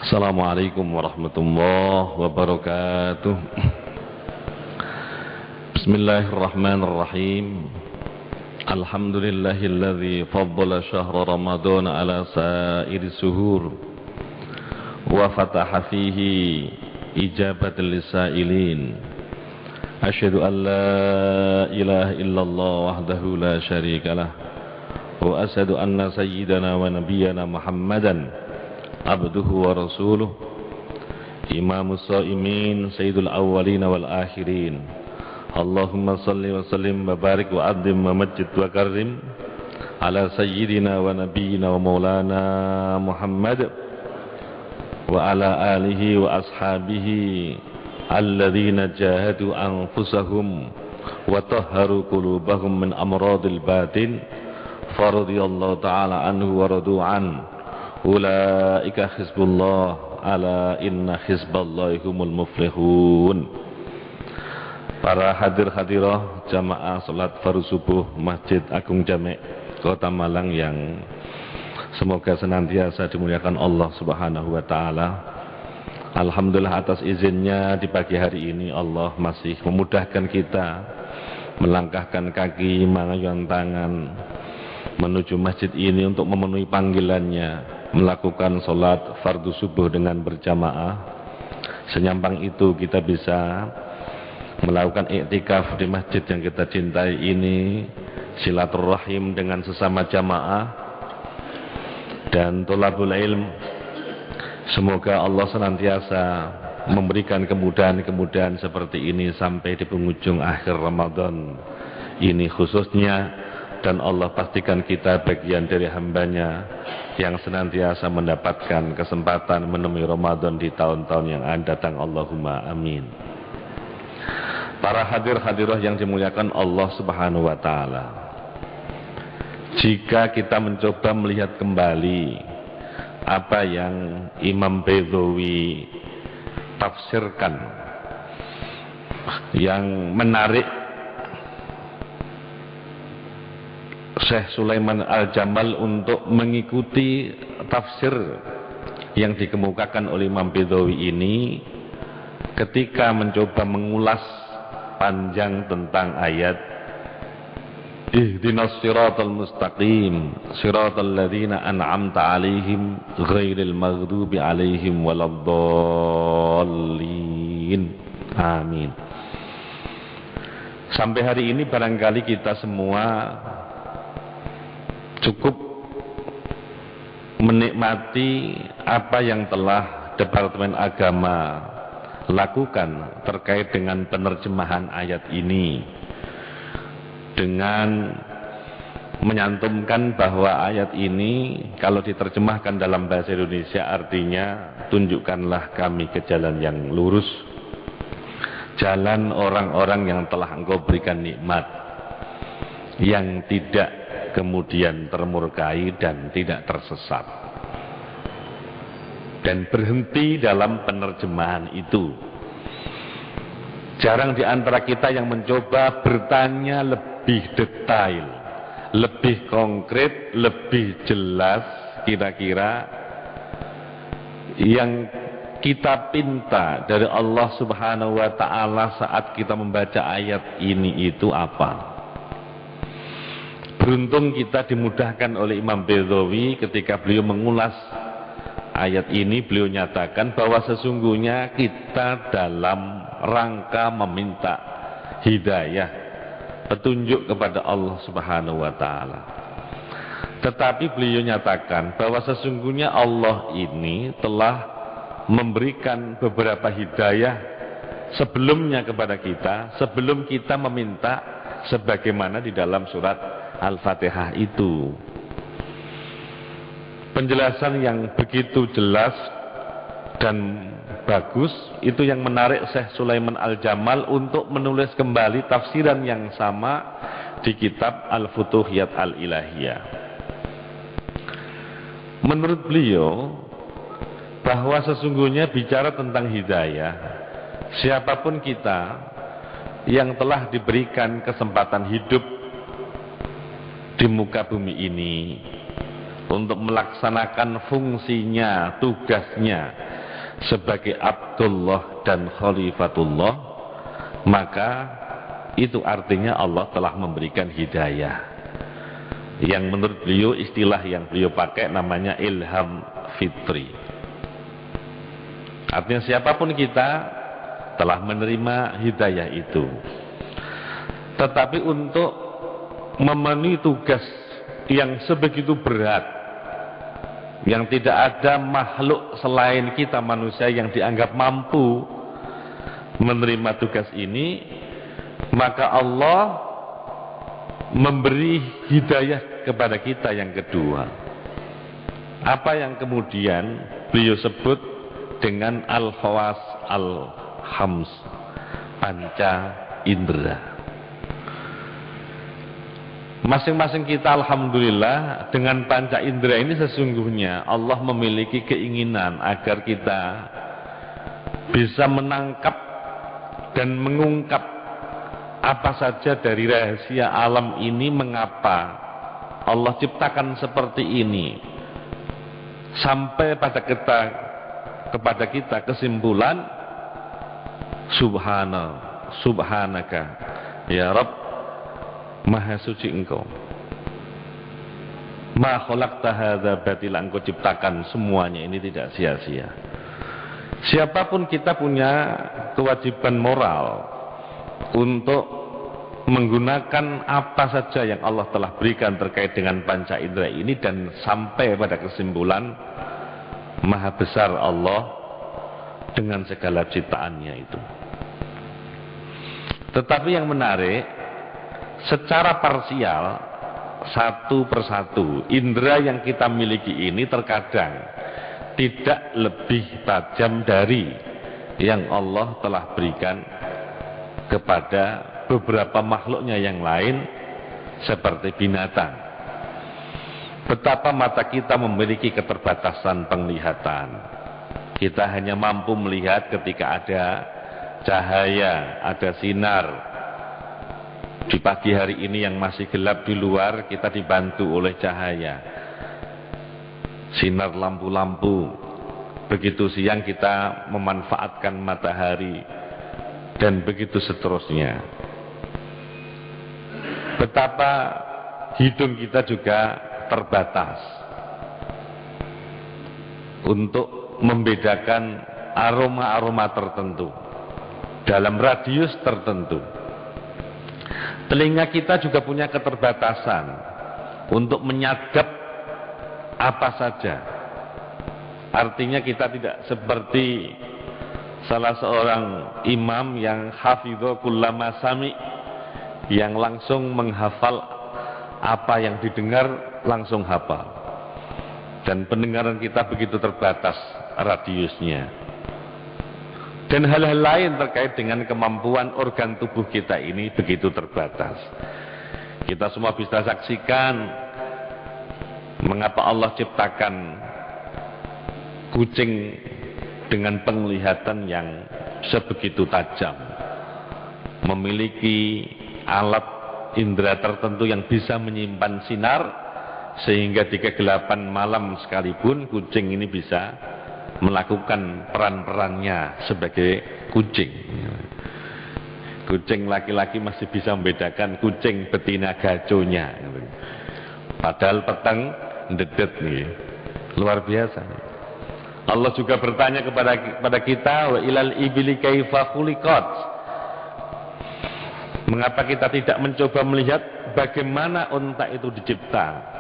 Assalamualaikum warahmatullahi wabarakatuh. Bismillahirrahmanirrahim. Alhamdulillahilladzi faddala syahra Ramadan ala sairi suhur wa fataha fihi ijabatal lisailin. Asyhadu an la ilaha illallah wahdahu la syarikalah wa asyhadu anna sayyidana wa nabiyyana Muhammadan abduhu wa rasuluh imamus shaimin sayyidul awwalin wal akhirin. Allahumma salli wa sallim wa barik wa adhim wa majid wa karim ala sayyidina wa nabiyyina wa maulana Muhammad wa ala alihi wa ashabihi alladhina jahadu anfusahum wa tahharu qulubahum min amradil batin faradiyallahu ta'ala anhu wa radu'an. Ulaika hizbullah ala inna hizballahi humul muflihun. Para hadir-hadirah jamaah salat fardu subuh Masjid Agung Jamek Kota Malang yang semoga senantiasa dimuliakan Allah Subhanahu wa taala. Alhamdulillah atas izinnya di pagi hari ini Allah masih memudahkan kita melangkahkan kaki, mengayunkan tangan menuju masjid ini untuk memenuhi panggilannya, melakukan sholat fardu subuh dengan berjamaah. Senyampang itu kita bisa melakukan iktikaf di masjid yang kita cintai ini, silaturahim dengan sesama jamaah dan thalabul ilm. Semoga Allah senantiasa memberikan kemudahan-kemudahan seperti ini sampai di penghujung akhir Ramadan ini khususnya. Dan Allah pastikan kita bagian dari hambanya yang senantiasa mendapatkan kesempatan menemui Ramadan di tahun-tahun yang akan datang. Allahumma amin. Para hadir-hadirah yang dimuliakan Allah Subhanahu wa taala, jika kita mencoba melihat kembali apa yang Imam Baydhawi tafsirkan, yang menarik Syekh Sulaiman Al-Jamal untuk mengikuti tafsir yang dikemukakan oleh Imam Baydhawi ini ketika mencoba mengulas panjang tentang ayat Ihdinas siratal mustaqim siratal ladzina an'amta 'alaihim ghairil maghdubi 'alaihim waladdallin. Amin. Sampai hari ini barangkali kita semua cukup menikmati apa yang telah Departemen Agama lakukan terkait dengan penerjemahan ayat ini, dengan menyantumkan bahwa ayat ini kalau diterjemahkan dalam bahasa Indonesia artinya tunjukkanlah kami ke jalan yang lurus, jalan orang-orang yang telah Engkau berikan nikmat, yang tidak kemudian termurkai dan tidak tersesat. Dan berhenti dalam penerjemahan itu. Jarang di antara kita yang mencoba bertanya lebih detail, lebih konkret, lebih jelas kira-kira yang kita pinta dari Allah Subhanahu wa taala saat kita membaca ayat ini itu apa. Beruntung kita dimudahkan oleh Imam Baydhawi ketika beliau mengulas ayat ini. Beliau nyatakan bahwa sesungguhnya kita dalam rangka meminta hidayah, petunjuk kepada Allah Subhanahu wa taala. Tetapi beliau nyatakan bahwa sesungguhnya Allah ini telah memberikan beberapa hidayah sebelumnya kepada kita, sebelum kita meminta, sebagaimana di dalam surat Al-Fatihah itu. Penjelasan yang begitu jelas dan bagus itu yang menarik Syekh Sulaiman Al-Jamal untuk menulis kembali tafsiran yang sama di kitab Al-Futuhiyat Al-Ilahiyah. Menurut beliau bahwa sesungguhnya bicara tentang hidayah, siapapun kita yang telah diberikan kesempatan hidup di muka bumi ini untuk melaksanakan fungsinya, tugasnya sebagai Abdullah dan Khalifatullah, maka itu artinya Allah telah memberikan hidayah, yang menurut beliau istilah yang beliau pakai namanya ilham fitri. Artinya siapapun kita telah menerima hidayah itu. Tetapi untuk memenuhi tugas yang sebegitu berat, yang tidak ada makhluk selain kita manusia yang dianggap mampu menerima tugas ini, maka Allah memberi hidayah kepada kita yang kedua. Apa yang kemudian beliau sebut dengan al-khawas al-khams, panca indera. Masing-masing kita alhamdulillah dengan panca indera ini sesungguhnya Allah memiliki keinginan agar kita bisa menangkap dan mengungkap apa saja dari rahasia alam ini, mengapa Allah ciptakan seperti ini, sampai kepada kita kesimpulan subhanaka ya Rabb, Maha suci Engkau, ma khalaqta hadza batila, Engkau ciptakan semuanya ini tidak sia-sia. Siapapun kita punya kewajiban moral untuk menggunakan apa saja yang Allah telah berikan terkait dengan panca indera ini, dan sampai pada kesimpulan maha besar Allah dengan segala ciptaannya itu. Tetapi yang menarik, secara parsial, satu persatu indera yang kita miliki ini terkadang tidak lebih tajam dari yang Allah telah berikan kepada beberapa makhluknya yang lain seperti binatang. Betapa mata kita memiliki keterbatasan penglihatan. Kita hanya mampu melihat ketika ada cahaya, ada sinar. Di pagi hari ini yang masih gelap di luar, kita dibantu oleh cahaya, sinar lampu-lampu. Begitu siang kita memanfaatkan matahari, dan begitu seterusnya. Betapa hidung kita juga terbatas untuk membedakan aroma-aroma tertentu dalam radius tertentu. Telinga kita juga punya keterbatasan untuk menyadap apa saja. Artinya kita tidak seperti salah seorang imam yang hafidho kullama sami, yang langsung menghafal apa yang didengar, langsung hafal. Dan pendengaran kita begitu terbatas radiusnya. Dan hal-hal lain terkait dengan kemampuan organ tubuh kita ini begitu terbatas. Kita semua bisa saksikan mengapa Allah ciptakan kucing dengan penglihatan yang sebegitu tajam, memiliki alat indera tertentu yang bisa menyimpan sinar, sehingga di kegelapan malam sekalipun kucing ini bisa melakukan peran-perannya sebagai kucing. Kucing laki-laki masih bisa membedakan kucing betina gaconya, padahal petang ndedet nih, luar biasa. Allah juga bertanya kepada kita, wa ilal ibili kaifa khuliqat, mengapa kita tidak mencoba melihat bagaimana unta itu dicipta?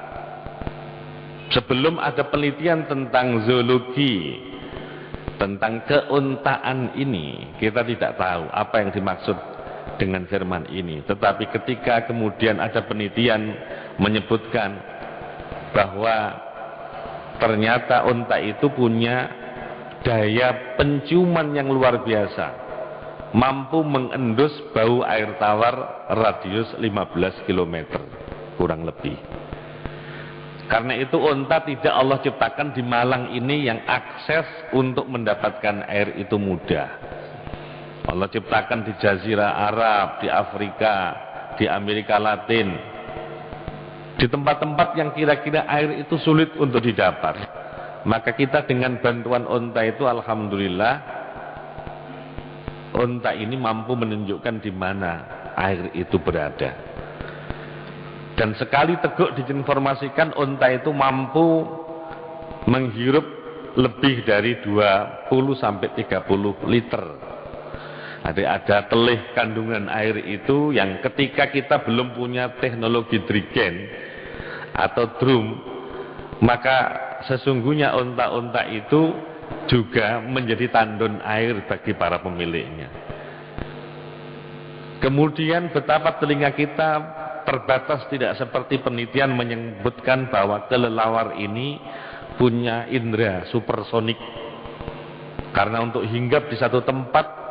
Sebelum ada penelitian tentang zoologi, tentang keuntaan ini, kita tidak tahu apa yang dimaksud dengan firman ini. Tetapi ketika kemudian ada penelitian menyebutkan bahwa ternyata unta itu punya daya penciuman yang luar biasa, mampu mengendus bau air tawar radius 15 km kurang lebih. Karena itu unta tidak Allah ciptakan di Malang ini yang akses untuk mendapatkan air itu mudah. Allah ciptakan di Jazirah Arab, di Afrika, di Amerika Latin, di tempat-tempat yang kira-kira air itu sulit untuk didapat. Maka kita dengan bantuan unta itu alhamdulillah, unta ini mampu menunjukkan di mana air itu berada. Dan sekali teguk diinformasikan, unta itu mampu menghirup lebih dari 20 sampai 30 liter. Ada telih kandungan air itu yang ketika kita belum punya teknologi drigen atau drum, maka sesungguhnya unta-unta itu juga menjadi tandon air bagi para pemiliknya. Kemudian betapa telinga kita terbatas, tidak seperti penelitian menyebutkan bahwa kelelawar ini punya indera supersonik. Karena untuk hinggap di satu tempat,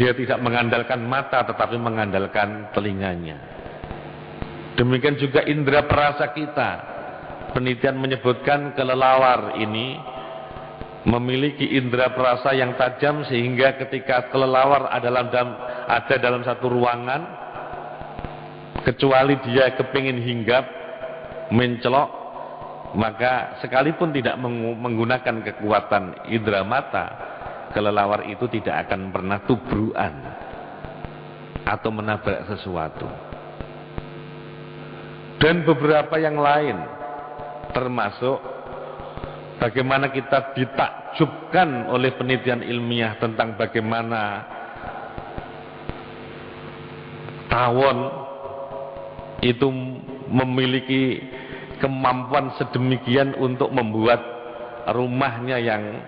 dia tidak mengandalkan mata tetapi mengandalkan telinganya. Demikian juga indera perasa kita. Penelitian menyebutkan kelelawar ini memiliki indera perasa yang tajam sehingga ketika kelelawar ada dalam satu ruangan, kecuali dia kepingin hinggap, mencelok, maka sekalipun tidak menggunakan kekuatan indera mata, kelelawar itu tidak akan pernah tubruan atau menabrak sesuatu. Dan beberapa yang lain, termasuk bagaimana kita ditakjubkan oleh penelitian ilmiah tentang bagaimana tawon itu memiliki kemampuan sedemikian untuk membuat rumahnya yang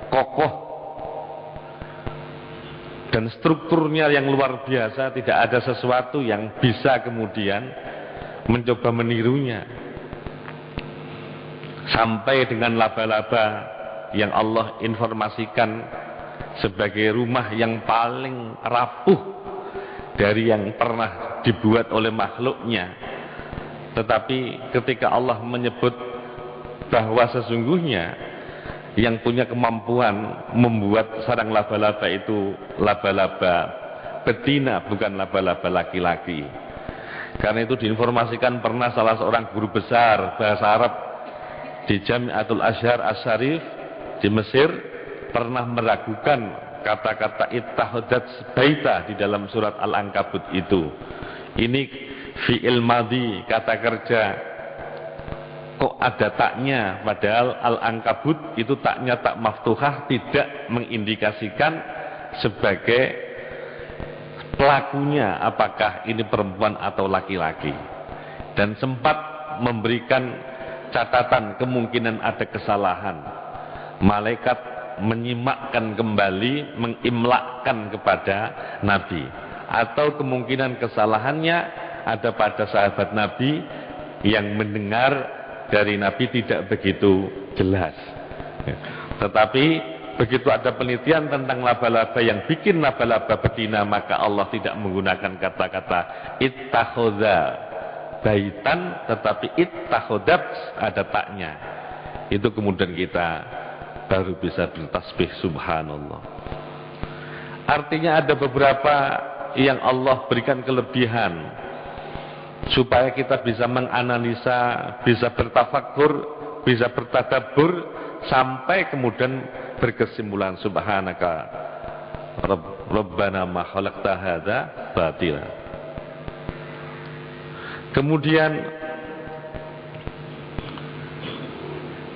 kokoh dan strukturnya yang luar biasa. Tidak ada sesuatu yang bisa kemudian mencoba menirunya. Sampai dengan laba-laba yang Allah informasikan sebagai rumah yang paling rapuh dari yang pernah dibuat oleh makhluknya. Tetapi ketika Allah menyebut bahwa sesungguhnya yang punya kemampuan membuat sarang laba-laba itu laba-laba betina, bukan laba-laba laki-laki. Karena itu diinformasikan pernah salah seorang guru besar bahasa Arab di Jami'atul Azhar Asy-Syarif di Mesir pernah meragukan kata-kata ittahadat baita di dalam surat Al-Ankabut itu. Ini fi'il madhi, kata kerja, kok ada taknya, padahal Al-Ankabut itu taknya tak maftuhah, tidak mengindikasikan sebagai pelakunya apakah ini perempuan atau laki-laki. Dan sempat memberikan catatan kemungkinan ada kesalahan. Malaikat menyimakkan kembali, mengimlakkan kepada Nabi. Atau kemungkinan kesalahannya ada pada sahabat Nabi yang mendengar dari Nabi tidak begitu jelas. Tetapi begitu ada penelitian tentang laba-laba yang bikin laba-laba betina, maka Allah tidak menggunakan kata-kata ittakhadha baitan, tetapi ittakhadhat ada taknya. Itu kemudian kita baru bisa bertasbih subhanallah. Artinya ada beberapa yang Allah berikan kelebihan supaya kita bisa menganalisa, bisa bertafakur, bisa bertadabbur, sampai kemudian berkesimpulan subhanaka rabbana ma khalaqta hadza batila. Kemudian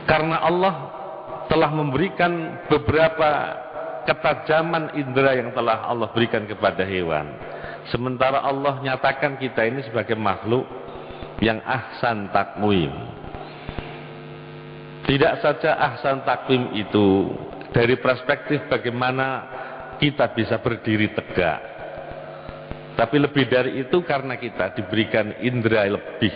karena Allah telah memberikan beberapa ketajaman indera yang telah Allah berikan kepada hewan, sementara Allah nyatakan kita ini sebagai makhluk yang ahsan takwim. Tidak saja ahsan takwim itu dari perspektif bagaimana kita bisa berdiri tegak, tapi lebih dari itu karena kita diberikan indera lebih,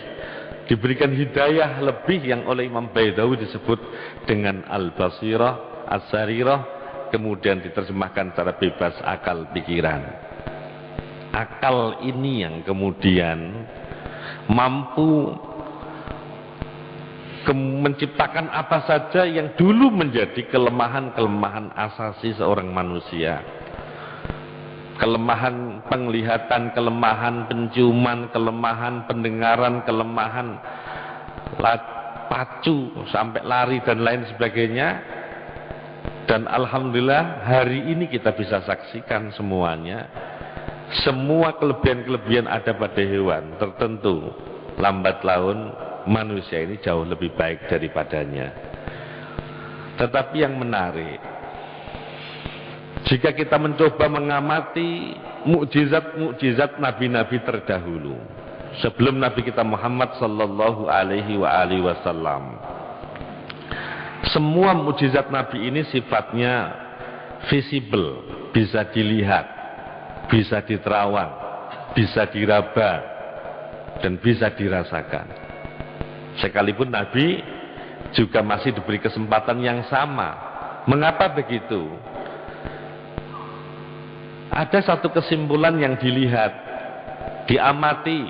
diberikan hidayah lebih yang oleh Imam Baidawi disebut dengan al-basirah, as-sarirah, kemudian diterjemahkan secara bebas akal pikiran. Akal ini yang kemudian mampu menciptakan apa saja yang dulu menjadi kelemahan-kelemahan asasi seorang manusia. Kelemahan penglihatan, kelemahan penciuman, kelemahan pendengaran, kelemahan pacu sampai lari dan lain sebagainya. Dan alhamdulillah hari ini kita bisa saksikan semuanya, semua kelebihan-kelebihan ada pada hewan tertentu, lambat laun manusia ini jauh lebih baik daripadanya. Tetapi yang menarik, jika kita mencoba mengamati mukjizat-mukjizat nabi-nabi terdahulu sebelum Nabi kita Muhammad sallallahu alaihi wasallam, semua mukjizat Nabi ini sifatnya visible, bisa dilihat, bisa diterawang, bisa diraba, dan bisa dirasakan. Sekalipun Nabi juga masih diberi kesempatan yang sama. Mengapa begitu? Ada satu kesimpulan yang dilihat, diamati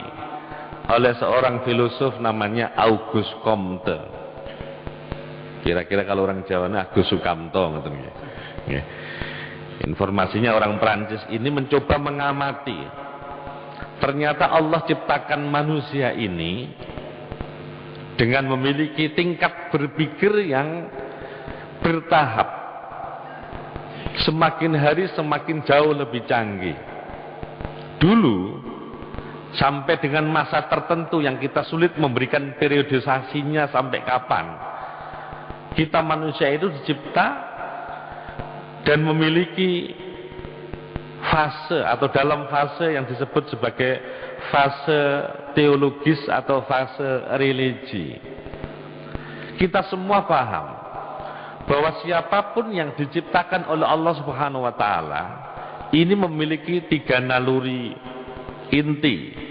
oleh seorang filosof namanya Auguste Comte. Kira-kira kalau orang Jawa ini Agus Sukamto gitu ya. Informasinya orang Prancis ini mencoba mengamati. Ternyata Allah ciptakan manusia ini dengan memiliki tingkat berpikir yang bertahap. Semakin hari semakin jauh lebih canggih. Dulu sampai dengan masa tertentu yang kita sulit memberikan periodisasinya sampai kapan. Kita manusia itu dicipta dan memiliki fase atau dalam fase yang disebut sebagai fase teologis atau fase religi. Kita semua paham bahwa siapapun yang diciptakan oleh Allah Subhanahu wa taala ini memiliki 3 naluri inti.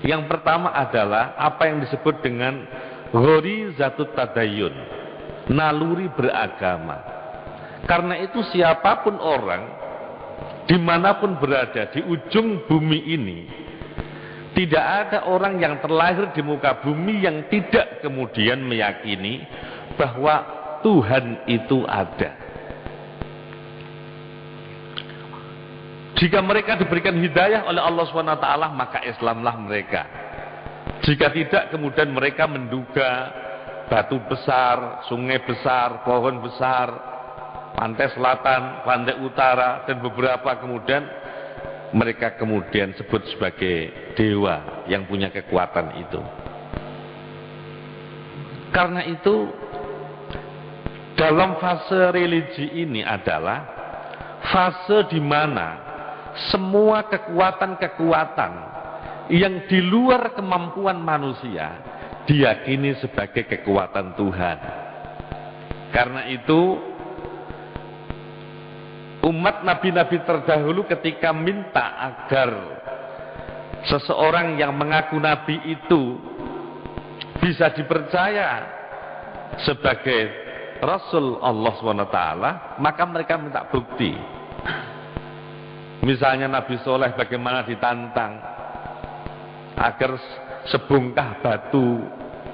Yang pertama adalah apa yang disebut dengan ghorizatut tadayyun, naluri beragama. Karena itu siapapun orang, dimanapun berada di ujung bumi ini, tidak ada orang yang terlahir di muka bumi yang tidak kemudian meyakini bahwa Tuhan itu ada. Jika mereka diberikan hidayah oleh Allah SWT, maka Islamlah mereka. Jika tidak, kemudian mereka menduga batu besar, sungai besar, pohon besar, pantai selatan, pantai utara, dan beberapa kemudian mereka kemudian sebut sebagai dewa yang punya kekuatan itu. Karena itu dalam fase religi ini adalah fase di mana semua kekuatan-kekuatan yang di luar kemampuan manusia diyakini sebagai kekuatan Tuhan. Karena itu umat nabi-nabi terdahulu ketika minta agar seseorang yang mengaku nabi itu bisa dipercaya sebagai Rasul Allah SWT, maka mereka minta bukti. Misalnya Nabi Soleh bagaimana ditantang agar sebongkah batu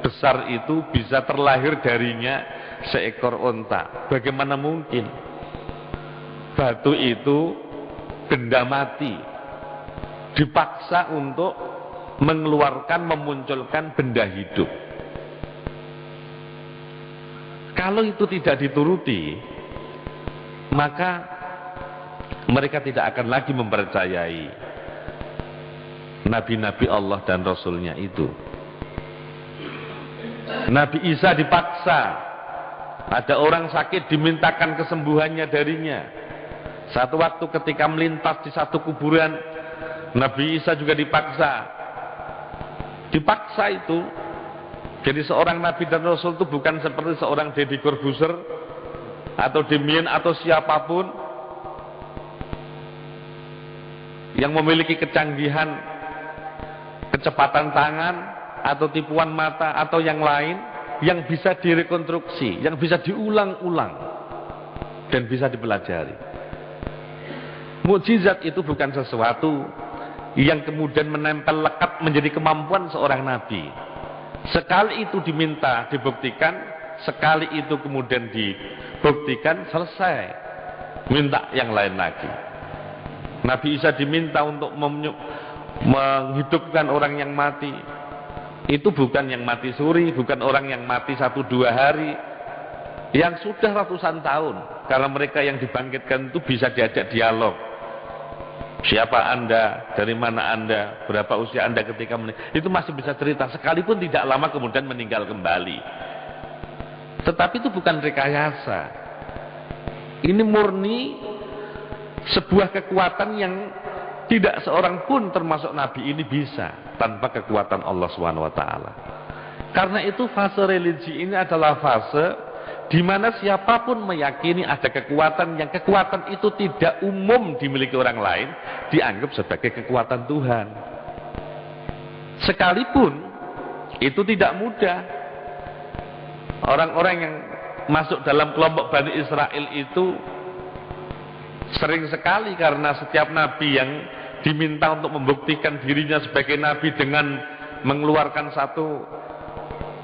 besar itu bisa terlahir darinya seekor onta. Bagaimana mungkin? Batu itu benda mati, dipaksa untuk mengeluarkan, memunculkan benda hidup. Kalau itu tidak dituruti, maka mereka tidak akan lagi mempercayai nabi-nabi Allah dan Rasulnya itu. Nabi Isa dipaksa, ada orang sakit dimintakan kesembuhannya darinya. Satu waktu ketika melintas di satu kuburan, Nabi Isa juga dipaksa. Dipaksa itu, jadi seorang nabi dan rasul itu bukan seperti seorang Deddy Corbuzier atau Damien atau siapapun yang memiliki kecanggihan, kecepatan tangan atau tipuan mata atau yang lain yang bisa direkonstruksi, yang bisa diulang-ulang dan bisa dipelajari. Mukjizat itu bukan sesuatu yang kemudian menempel lekat menjadi kemampuan seorang nabi. Sekali itu diminta dibuktikan, sekali itu kemudian dibuktikan, selesai. Minta yang lain lagi. Nabi Isa diminta untuk menghidupkan orang yang mati. Itu bukan yang mati suri, bukan orang yang mati 1-2 hari, yang sudah ratusan tahun. Karena mereka yang dibangkitkan itu bisa diajak dialog. Siapa Anda, dari mana Anda, berapa usia Anda ketika meninggal, itu masih bisa cerita, sekalipun tidak lama kemudian meninggal kembali. Tetapi itu bukan rekayasa. Ini murni sebuah kekuatan yang tidak seorang pun termasuk Nabi ini bisa tanpa kekuatan Allah SWT. Karena itu fase religi ini adalah fase di mana siapapun meyakini ada kekuatan yang kekuatan itu tidak umum dimiliki orang lain, dianggap sebagai kekuatan Tuhan. Sekalipun itu tidak mudah. Orang-orang yang masuk dalam kelompok Bani Israel itu sering sekali, karena setiap nabi yang diminta untuk membuktikan dirinya sebagai nabi dengan mengeluarkan satu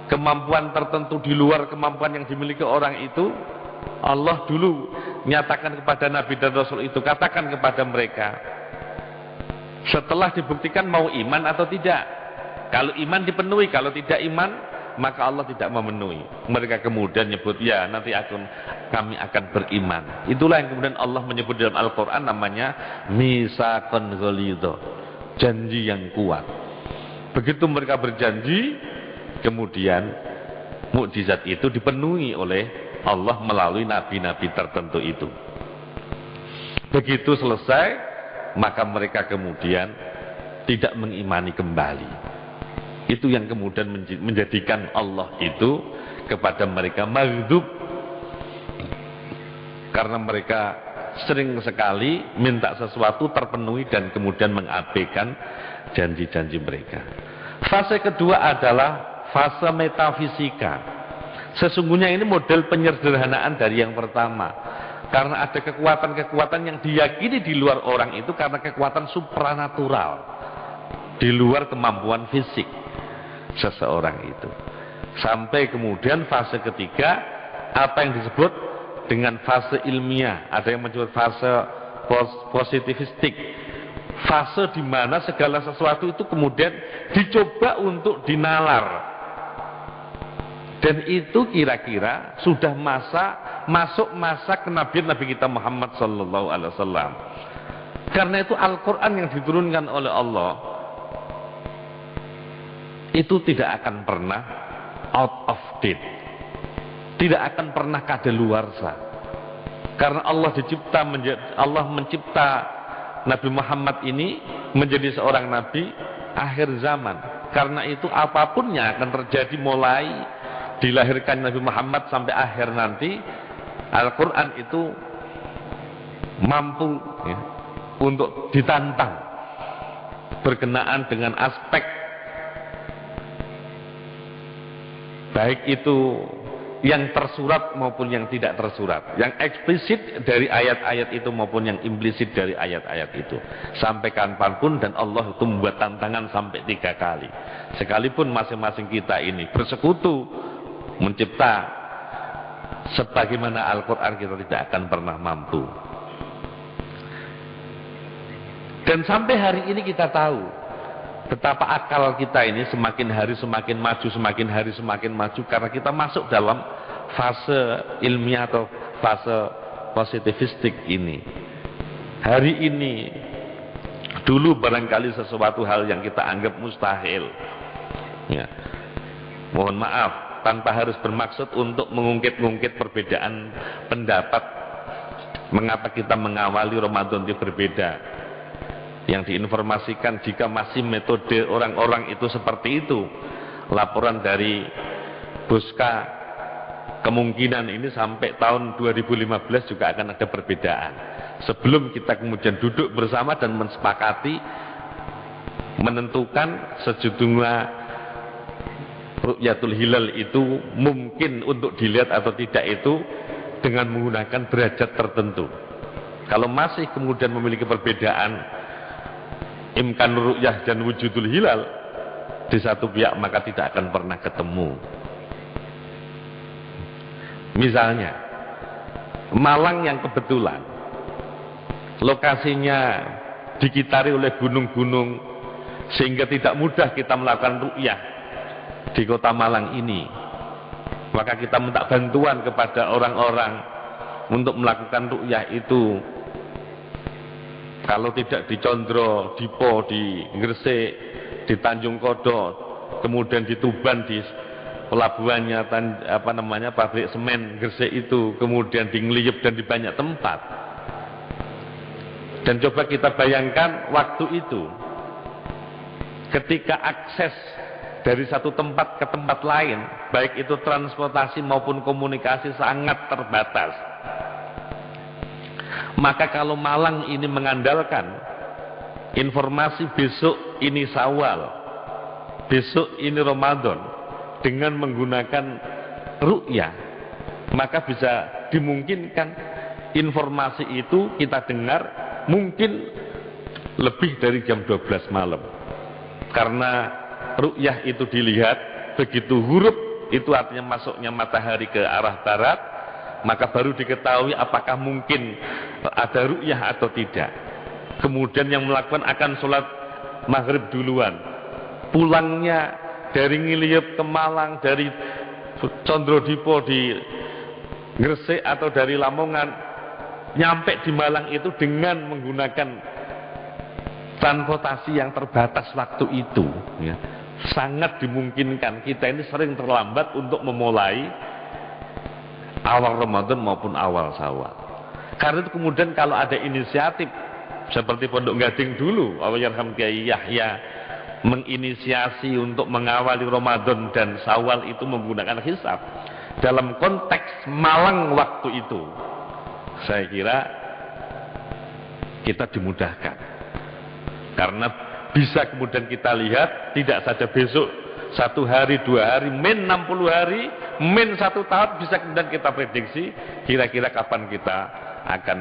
kemampuan tertentu di luar kemampuan yang dimiliki orang itu, Allah dulu nyatakan kepada nabi dan rasul itu, katakan kepada mereka setelah dibuktikan mau iman atau tidak. Kalau iman dipenuhi, kalau tidak iman maka Allah tidak memenuhi. Mereka kemudian nyebut, ya nanti kami akan beriman. Itulah yang kemudian Allah menyebut dalam Al-Quran, namanya misaqan ghalidha, janji yang kuat. Begitu mereka berjanji, kemudian mukjizat itu dipenuhi oleh Allah melalui nabi-nabi tertentu itu. Begitu selesai, maka mereka kemudian tidak mengimani kembali. Itu yang kemudian menjadikan Allah itu kepada mereka maghdub, karena mereka sering sekali minta sesuatu terpenuhi dan kemudian mengabaikan janji-janji mereka. Fase kedua adalah fase metafisika. Sesungguhnya ini model penyederhanaan dari yang pertama, karena ada kekuatan-kekuatan yang diyakini di luar orang itu karena kekuatan supranatural, di luar kemampuan fisik seseorang itu. Sampai kemudian fase ketiga, apa yang disebut dengan fase ilmiah. Ada yang menyebut fase positivistik, fase di mana segala sesuatu itu kemudian dicoba untuk dinalar, dan itu kira-kira sudah masuk masa kenabian Nabi kita Muhammad sallallahu alaihi wasallam. Karena itu Al-Quran yang diturunkan oleh Allah itu tidak akan pernah out of date, tidak akan pernah kadaluarsa, karena Allah mencipta Nabi Muhammad ini menjadi seorang nabi akhir zaman. Karena itu apapun yang akan terjadi mulai dilahirkan Nabi Muhammad sampai akhir nanti, Al-Quran itu mampu ya, untuk ditantang berkenaan dengan aspek baik itu yang tersurat maupun yang tidak tersurat, yang eksplisit dari ayat-ayat itu maupun yang implisit dari ayat-ayat itu, sampai kapanpun. Dan Allah itu membuat tantangan sampai 3 kali. Sekalipun masing-masing kita ini bersekutu mencipta sebagaimana Al-Quran, kita tidak akan pernah mampu. Dan sampai hari ini kita tahu betapa akal kita ini semakin hari semakin maju, semakin hari semakin maju, karena kita masuk dalam fase ilmiah atau fase positivistik ini. Hari ini, dulu barangkali sesuatu hal yang kita anggap mustahil, ya, mohon maaf, tanpa harus bermaksud untuk mengungkit-ungkit perbedaan pendapat mengapa kita mengawali Ramadan itu berbeda. Yang diinformasikan, jika masih metode orang-orang itu seperti itu, laporan dari Buska kemungkinan ini sampai tahun 2015 juga akan ada perbedaan. Sebelum kita kemudian duduk bersama dan mensepakati menentukan sejumlah Ru'yatul Hilal itu mungkin untuk dilihat atau tidak itu dengan menggunakan derajat tertentu. Kalau masih kemudian memiliki perbedaan imkan ru'yah dan wujudul hilal di satu pihak, maka tidak akan pernah ketemu. Misalnya Malang yang kebetulan lokasinya dikitari oleh gunung-gunung sehingga tidak mudah kita melakukan ru'yah di kota Malang ini. Maka kita minta bantuan kepada orang-orang untuk melakukan ru'yah itu. Kalau tidak di Condro, di Po, di Gresik, di Tanjung Kodok, kemudian di Tuban, di pelabuhannya pabrik semen Gresik itu, kemudian di Ngliyep dan di banyak tempat. Dan coba kita bayangkan waktu itu, ketika akses dari satu tempat ke tempat lain, baik itu transportasi maupun komunikasi sangat terbatas. Maka kalau Malang ini mengandalkan informasi besok ini Syawal, besok ini Ramadan, dengan menggunakan ru'yah, maka bisa dimungkinkan informasi itu kita dengar mungkin lebih dari jam 12 malam. Karena ru'yah itu dilihat, begitu huruf itu artinya masuknya matahari ke arah barat, maka baru diketahui apakah mungkin ada ru'yah atau tidak. Kemudian yang melakukan akan sholat maghrib duluan, pulangnya dari Ngiliyep ke Malang, dari Condro Dipo di Gresik atau dari Lamongan, nyampe di Malang itu dengan menggunakan transportasi yang terbatas waktu itu, ya. Sangat dimungkinkan kita ini sering terlambat untuk memulai awal Ramadan maupun awal Syawal. Karena itu kemudian kalau ada inisiatif seperti Pondok Gading dulu, Allahyarham Kiai Yahya menginisiasi untuk mengawali Ramadan dan Syawal itu menggunakan hisab dalam konteks Malang waktu itu, saya kira kita dimudahkan. Karena bisa kemudian kita lihat tidak saja besok 1 hari, 2 hari, min 60 hari, min 1 tahun, bisa kemudian kita prediksi kira-kira kapan kita akan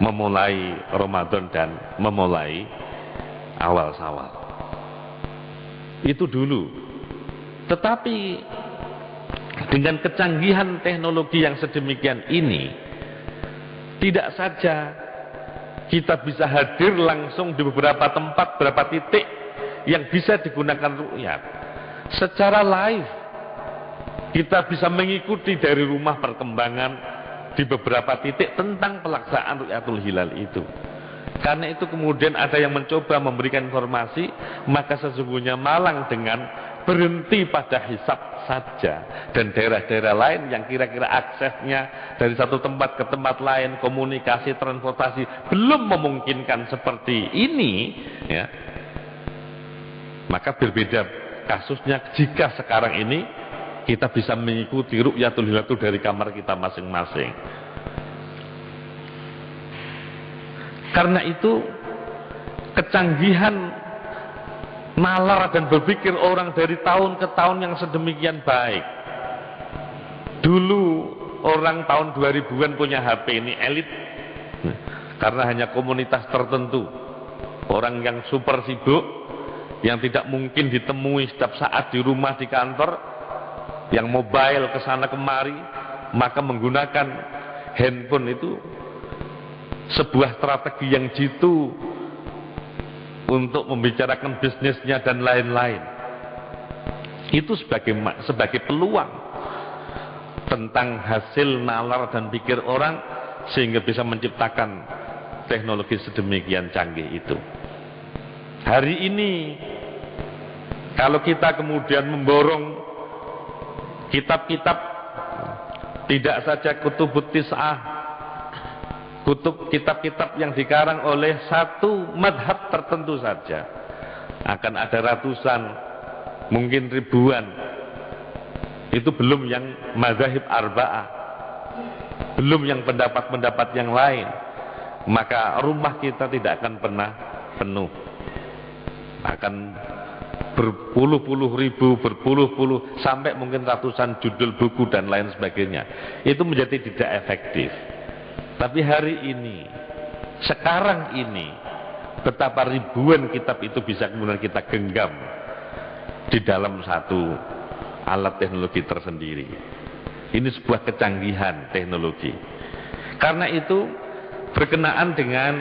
memulai Ramadan dan memulai awal Syawal. Itu dulu. Tetapi dengan kecanggihan teknologi yang sedemikian ini, tidak saja kita bisa hadir langsung di beberapa tempat, beberapa titik yang bisa digunakan ru'yat. Secara live, kita bisa mengikuti dari rumah perkembangan di beberapa titik tentang pelaksanaan ru'yatul hilal itu. Karena itu kemudian ada yang mencoba memberikan informasi, maka sesungguhnya Malang dengan berhenti pada hisab saja, dan daerah-daerah lain yang kira-kira aksesnya dari satu tempat ke tempat lain, komunikasi, transportasi belum memungkinkan seperti ini, ya, maka berbeda kasusnya jika sekarang ini kita bisa mengikuti ru'yatul hilal itu dari kamar kita masing-masing. Karena itu kecanggihan nalar dan berpikir orang dari tahun ke tahun yang sedemikian baik. Dulu orang tahun 2000-an punya HP, ini elit, karena hanya komunitas tertentu, orang yang super sibuk, yang tidak mungkin ditemui setiap saat di rumah, di kantor, yang mobile kesana kemari, maka menggunakan handphone itu sebuah strategi yang jitu untuk membicarakan bisnisnya dan lain-lain. Itu sebagai peluang tentang hasil nalar dan pikir orang, sehingga bisa menciptakan teknologi sedemikian canggih itu. Hari ini kalau kita kemudian memborong kitab-kitab, tidak saja kutubut tis'ah, kitab-kitab yang dikarang oleh satu madhab tertentu saja, akan ada ratusan, mungkin ribuan. Itu belum yang mazhab arba'ah, belum yang pendapat-pendapat yang lain. Maka rumah kita tidak akan pernah penuh, akan berpuluh-puluh ribu, berpuluh-puluh, sampai mungkin ratusan judul buku dan lain sebagainya. Itu menjadi tidak efektif. Tapi hari ini, sekarang ini, betapa ribuan kitab itu bisa kemudian kita genggam di dalam satu alat teknologi tersendiri. Ini sebuah kecanggihan teknologi. Karena itu berkenaan dengan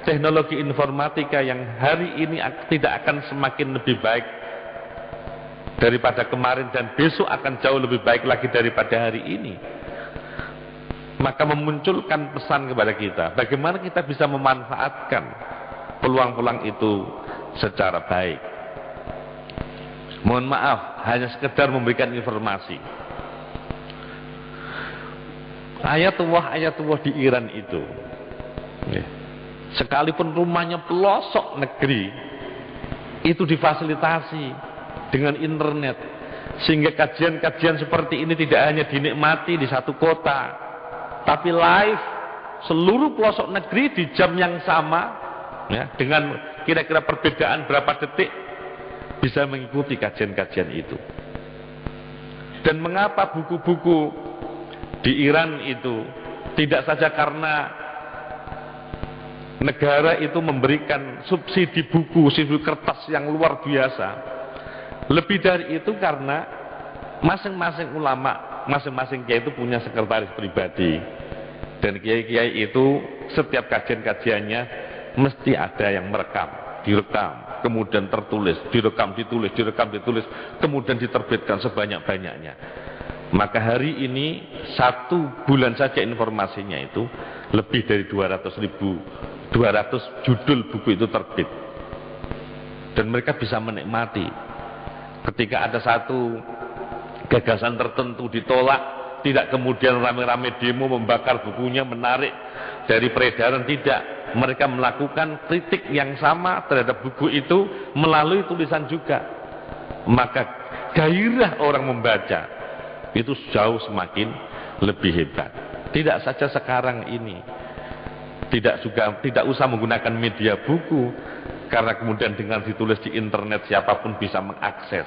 teknologi informatika yang hari ini tidak akan semakin lebih baik daripada kemarin, dan besok akan jauh lebih baik lagi daripada hari ini. Maka memunculkan pesan kepada kita, bagaimana kita bisa memanfaatkan peluang-peluang itu secara baik. Mohon maaf, hanya sekedar memberikan informasi. Ayatullah di Iran itu, sekalipun rumahnya pelosok negeri, itu difasilitasi dengan internet, sehingga kajian-kajian seperti ini tidak hanya dinikmati di satu kota, tapi live seluruh pelosok negeri di jam yang sama, ya, dengan kira-kira perbedaan berapa detik bisa mengikuti kajian-kajian itu. Dan mengapa buku-buku di Iran itu tidak saja karena negara itu memberikan subsidi buku, subsidi kertas yang luar biasa, lebih dari itu karena masing-masing ulama, masing-masing kiai itu punya sekretaris pribadi, dan kiai-kiai itu setiap kajian-kajiannya mesti ada yang merekam, direkam, kemudian tertulis, direkam, ditulis, kemudian diterbitkan sebanyak-banyaknya. Maka hari ini 1 bulan saja informasinya itu lebih dari 200 judul buku itu terbit, dan mereka bisa menikmati. Ketika ada satu gagasan tertentu ditolak, tidak kemudian rame-rame demo membakar bukunya, menarik dari peredaran, tidak. Mereka melakukan kritik yang sama terhadap buku itu melalui tulisan juga. Maka gairah orang membaca itu jauh semakin lebih hebat. Tidak saja sekarang ini, tidak usah menggunakan media buku, karena kemudian dengan ditulis di internet siapapun bisa mengakses.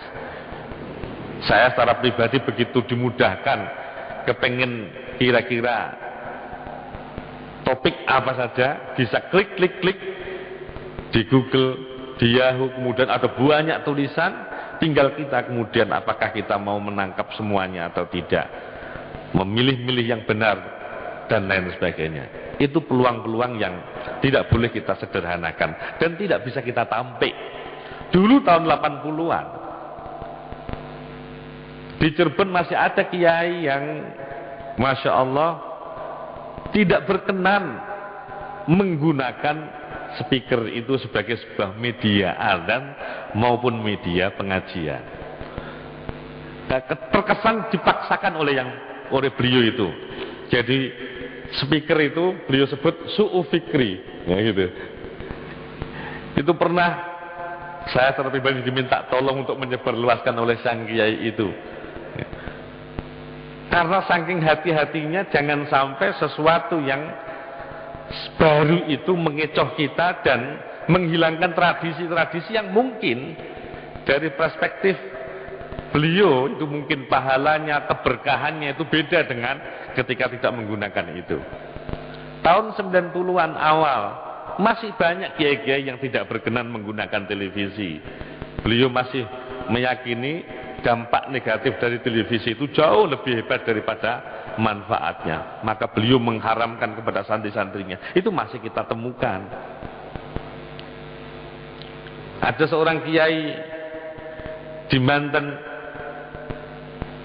Saya secara pribadi begitu dimudahkan, kepengen kira-kira topik apa saja bisa klik di Google, di Yahoo, kemudian ada banyak tulisan, tinggal kita kemudian apakah kita mau menangkap semuanya atau tidak, memilih-milih yang benar dan lain sebagainya. Itu peluang-peluang yang tidak boleh kita sederhanakan dan tidak bisa kita tampik. Dulu tahun 80-an di Cirebon masih ada kiai yang Masya Allah tidak berkenan menggunakan speaker itu sebagai sebuah media azan maupun media pengajian. Terkesan dipaksakan oleh beliau itu. Jadi speaker itu beliau sebut su'u fikri, ya gitu. Itu pernah saya secara pribadi diminta tolong untuk menyebarluaskan oleh sang kiai itu. Karena saking hati-hatinya jangan sampai sesuatu yang baru itu mengecoh kita dan menghilangkan tradisi-tradisi yang mungkin dari perspektif beliau itu mungkin pahalanya, keberkahannya itu beda dengan ketika tidak menggunakan itu. Tahun 90-an awal masih banyak kiai-kiai yang tidak berkenan menggunakan televisi. Beliau masih meyakini dampak negatif dari televisi itu jauh lebih hebat daripada manfaatnya. Maka beliau mengharamkan kepada santri-santrinya. Itu masih kita temukan. Ada seorang kiai di Banten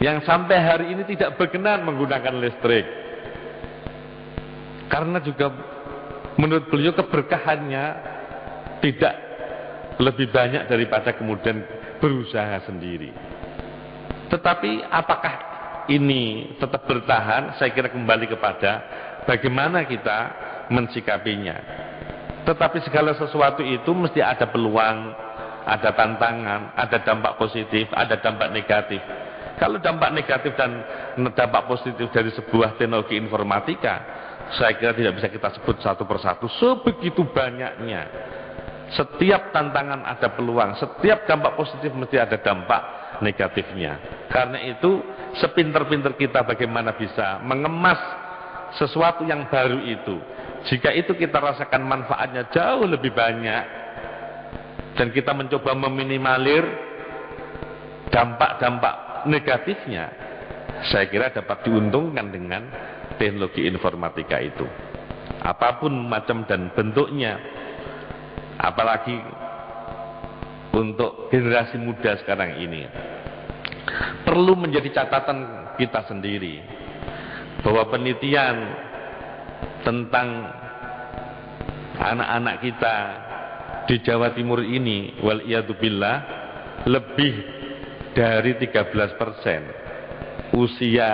yang sampai hari ini tidak berkenan menggunakan listrik, karena juga menurut beliau keberkahannya tidak lebih banyak daripada kemudian berusaha sendiri. Tetapi apakah ini tetap bertahan? Saya kira kembali kepada bagaimana kita mensikapinya. Tetapi segala sesuatu itu mesti ada peluang, ada tantangan, ada dampak positif, ada dampak negatif. Kalau dampak negatif dan dampak positif dari sebuah teknologi informatika, saya kira tidak bisa kita sebut satu persatu, sebegitu banyaknya. Setiap tantangan ada peluang, setiap dampak positif mesti ada dampak negatifnya. Karena itu sepinter-pinter kita bagaimana bisa mengemas sesuatu yang baru itu. Jika itu kita rasakan manfaatnya jauh lebih banyak dan kita mencoba meminimalir dampak-dampak negatifnya, saya kira dapat diuntungkan dengan teknologi informatika itu. Apapun macam dan bentuknya, apalagi untuk generasi muda sekarang ini. perlu menjadi catatan kita sendiri bahwa penelitian tentang anak-anak kita di Jawa Timur ini waliyadzubillah lebih dari 13% usia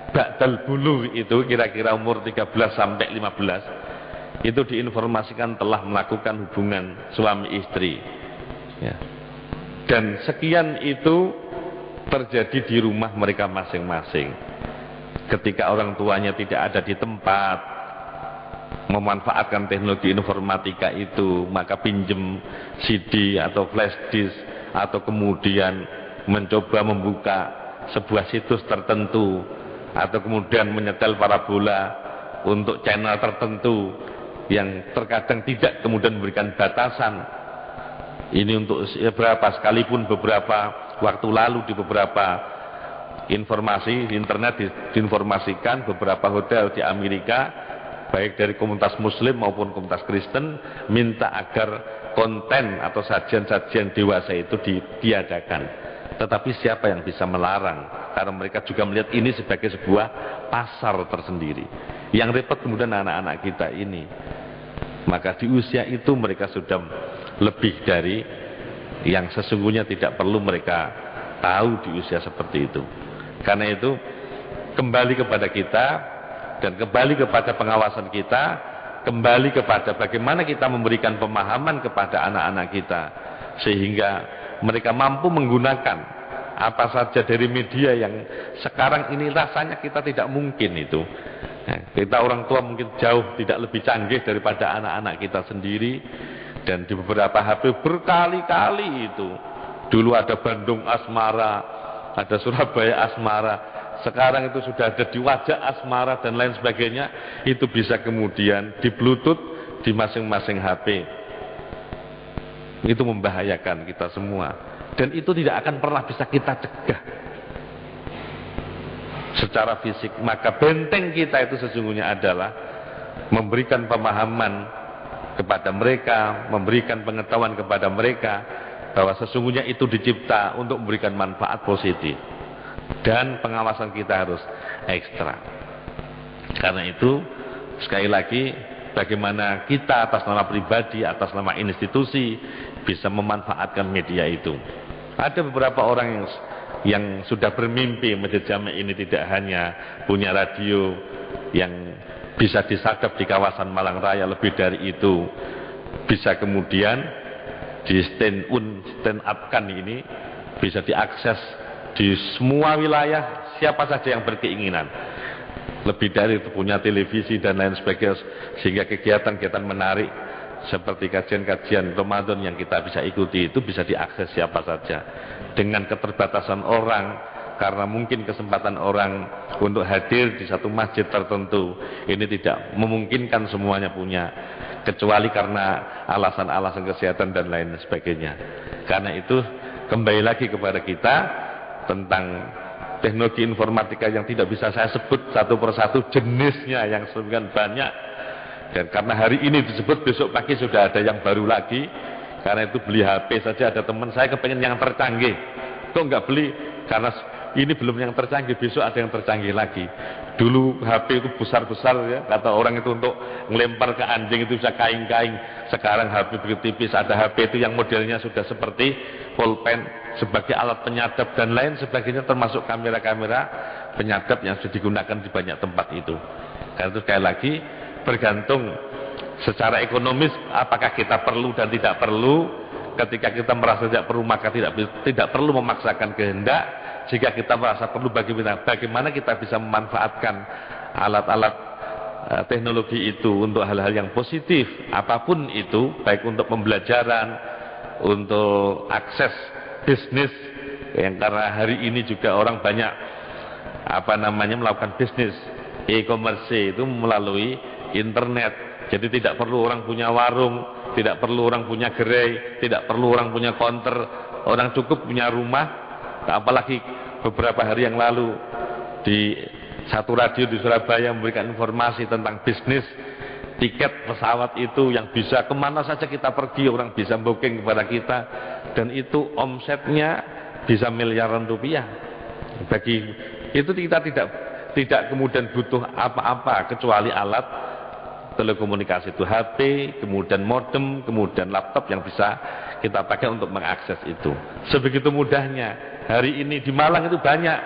ba'dal bulugh itu kira-kira umur 13 sampai 15 itu diinformasikan telah melakukan hubungan suami istri ya. Dan sekian itu terjadi di rumah mereka masing-masing ketika orang tuanya tidak ada di tempat memanfaatkan teknologi informatika itu, maka pinjem CD atau flash disk atau kemudian mencoba membuka sebuah situs tertentu atau kemudian menyetel parabola untuk channel tertentu yang terkadang tidak kemudian memberikan batasan ini untuk berapa, sekalipun beberapa waktu lalu di beberapa informasi di internet diinformasikan beberapa hotel di Amerika baik dari komunitas muslim maupun komunitas Kristen minta agar konten atau sajian-sajian dewasa itu ditiadakan. Tetapi siapa yang bisa melarang? Karena mereka juga melihat ini sebagai sebuah pasar tersendiri. Yang repot kemudian anak-anak kita ini. Maka di usia itu mereka sudah lebih dari yang sesungguhnya tidak perlu mereka tahu di usia seperti itu. Karena itu kembali kepada kita dan kembali kepada pengawasan kita, kembali kepada bagaimana kita memberikan pemahaman kepada anak-anak kita sehingga mereka mampu menggunakan apa saja dari media yang sekarang ini rasanya kita tidak mungkin itu. Kita orang tua mungkin jauh tidak lebih canggih daripada anak-anak kita sendiri. Dan di beberapa HP berkali-kali itu dulu ada Bandung Asmara, ada Surabaya Asmara, sekarang itu sudah ada di Wajah Asmara dan lain sebagainya. Itu bisa kemudian di Bluetooth di masing-masing HP. Itu membahayakan kita semua dan itu tidak akan pernah bisa kita cegah secara fisik. Maka benteng kita itu sesungguhnya adalah memberikan pemahaman kepada mereka, memberikan pengetahuan kepada mereka bahwa sesungguhnya itu dicipta untuk memberikan manfaat positif dan pengawasan kita harus ekstra. Karena itu sekali lagi bagaimana kita atas nama pribadi, atas nama institusi bisa memanfaatkan media itu. Ada beberapa orang yang sudah bermimpi Masjid Jami ini tidak hanya punya radio yang bisa disadap di kawasan Malang Raya, lebih dari itu bisa kemudian di stand up kan ini bisa diakses di semua wilayah siapa saja yang berkeinginan. Lebih dari itu punya televisi dan lain sebagainya sehingga kegiatan-kegiatan menarik seperti kajian-kajian Ramadan yang kita bisa ikuti itu bisa diakses siapa saja dengan keterbatasan orang. Karena mungkin kesempatan orang untuk hadir di satu masjid tertentu ini tidak memungkinkan semuanya punya, kecuali karena alasan-alasan kesehatan dan lain sebagainya. Karena itu kembali lagi kepada kita tentang teknologi informatika yang tidak bisa saya sebut satu persatu jenisnya yang sedemikian banyak. Dan karena hari ini disebut besok pagi sudah ada yang baru lagi. Karena itu beli HP saja ada teman saya kepengen yang tercanggih. Kok nggak beli? Karena ini belum yang tercanggih, besok ada yang tercanggih lagi. Dulu HP itu besar-besar ya, kata orang itu untuk ngelempar ke anjing itu bisa kaing-kaing. Sekarang HP begitu tipis, ada HP itu yang modelnya sudah seperti pulpen sebagai alat penyadap dan lain sebagainya, termasuk kamera-kamera penyadap yang sudah digunakan di banyak tempat itu. Karena itu sekali lagi bergantung secara ekonomis apakah kita perlu dan tidak perlu. Ketika kita merasa tidak perlu maka tidak perlu memaksakan kehendak. Jika kita merasa perlu bagaimana kita bisa memanfaatkan alat-alat teknologi itu untuk hal-hal yang positif apapun itu, baik untuk pembelajaran, untuk akses bisnis yang karena hari ini juga orang banyak melakukan bisnis e-commerce itu melalui internet. Jadi tidak perlu orang punya warung, tidak perlu orang punya gerai, tidak perlu orang punya counter, orang cukup punya rumah. Apalagi beberapa hari yang lalu di satu radio di Surabaya memberikan informasi tentang bisnis tiket pesawat itu yang bisa kemana saja kita pergi orang bisa booking kepada kita dan itu omsetnya bisa miliaran rupiah. Bagi itu kita tidak kemudian butuh apa-apa kecuali alat telekomunikasi itu, HP, kemudian modem, kemudian laptop yang bisa kita pakai untuk mengakses itu. Sebegitu mudahnya. Hari ini di Malang itu banyak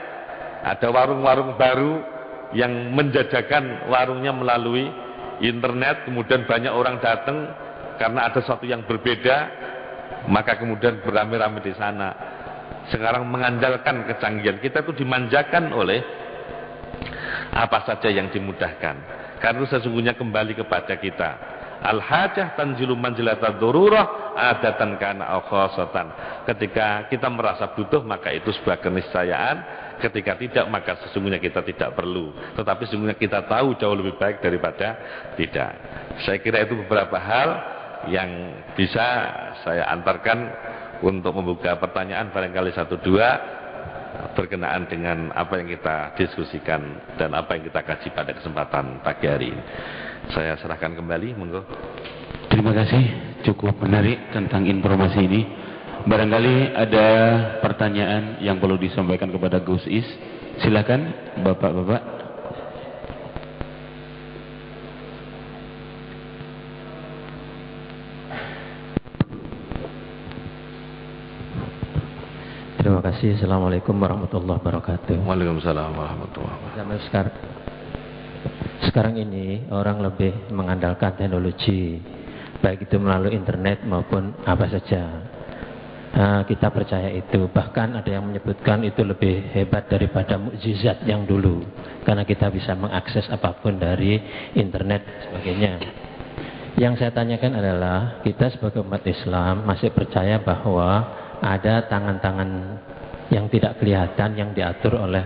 ada warung-warung baru yang menjajakan warungnya melalui internet, kemudian banyak orang datang karena ada sesuatu yang berbeda, maka kemudian beramai-ramai di sana. Sekarang mengandalkan kecanggihan, kita itu dimanjakan oleh apa saja yang dimudahkan. Karena sesungguhnya kembali kepada kita. Al-hajah tanzilu manzilata dururah adatan kana aw khasatan. Ketika kita merasa butuh maka itu sebuah keniscayaan, ketika tidak maka sesungguhnya kita tidak perlu. Tetapi sesungguhnya kita tahu jauh lebih baik daripada tidak. Saya kira itu beberapa hal yang bisa saya antarkan untuk membuka pertanyaan barangkali satu dua berkenaan dengan apa yang kita diskusikan dan apa yang kita kaji pada kesempatan pagi hari ini. Saya serahkan kembali, monggo. Terima kasih, cukup menarik tentang informasi ini. Barangkali ada pertanyaan yang perlu disampaikan kepada Gus Is. Silakan, Bapak-bapak. Terima kasih. Assalamualaikum warahmatullahi wabarakatuh. Waalaikumsalam warahmatullahi wabarakatuh. Sekarang ini orang lebih mengandalkan teknologi, baik itu melalui internet maupun apa saja. Kita percaya itu. Bahkan ada yang menyebutkan itu lebih hebat daripada mukjizat yang dulu, karena kita bisa mengakses apapun dari internet dan sebagainya. Yang saya tanyakan adalah, kita sebagai umat Islam masih percaya bahwa ada tangan-tangan yang tidak kelihatan yang diatur oleh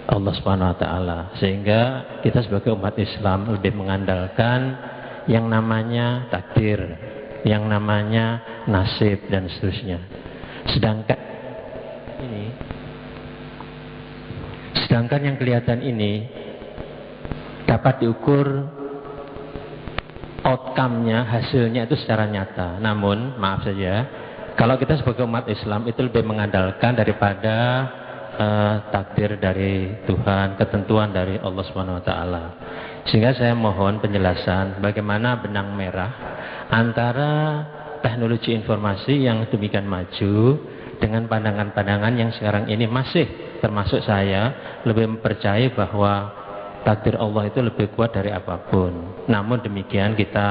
Allah Subhanahu wa taala, sehingga kita sebagai umat Islam lebih mengandalkan yang namanya takdir, yang namanya nasib dan seterusnya. Sedangkan yang kelihatan ini dapat diukur outcome-nya, hasilnya itu secara nyata. Namun, maaf saja, kalau kita sebagai umat Islam itu lebih mengandalkan daripada takdir dari Tuhan, ketentuan dari Allah Subhanahu wa taala. Sehingga saya mohon penjelasan bagaimana benang merah antara teknologi informasi yang demikian maju dengan pandangan-pandangan yang sekarang ini masih termasuk saya lebih mempercayai bahwa takdir Allah itu lebih kuat dari apapun. Namun demikian kita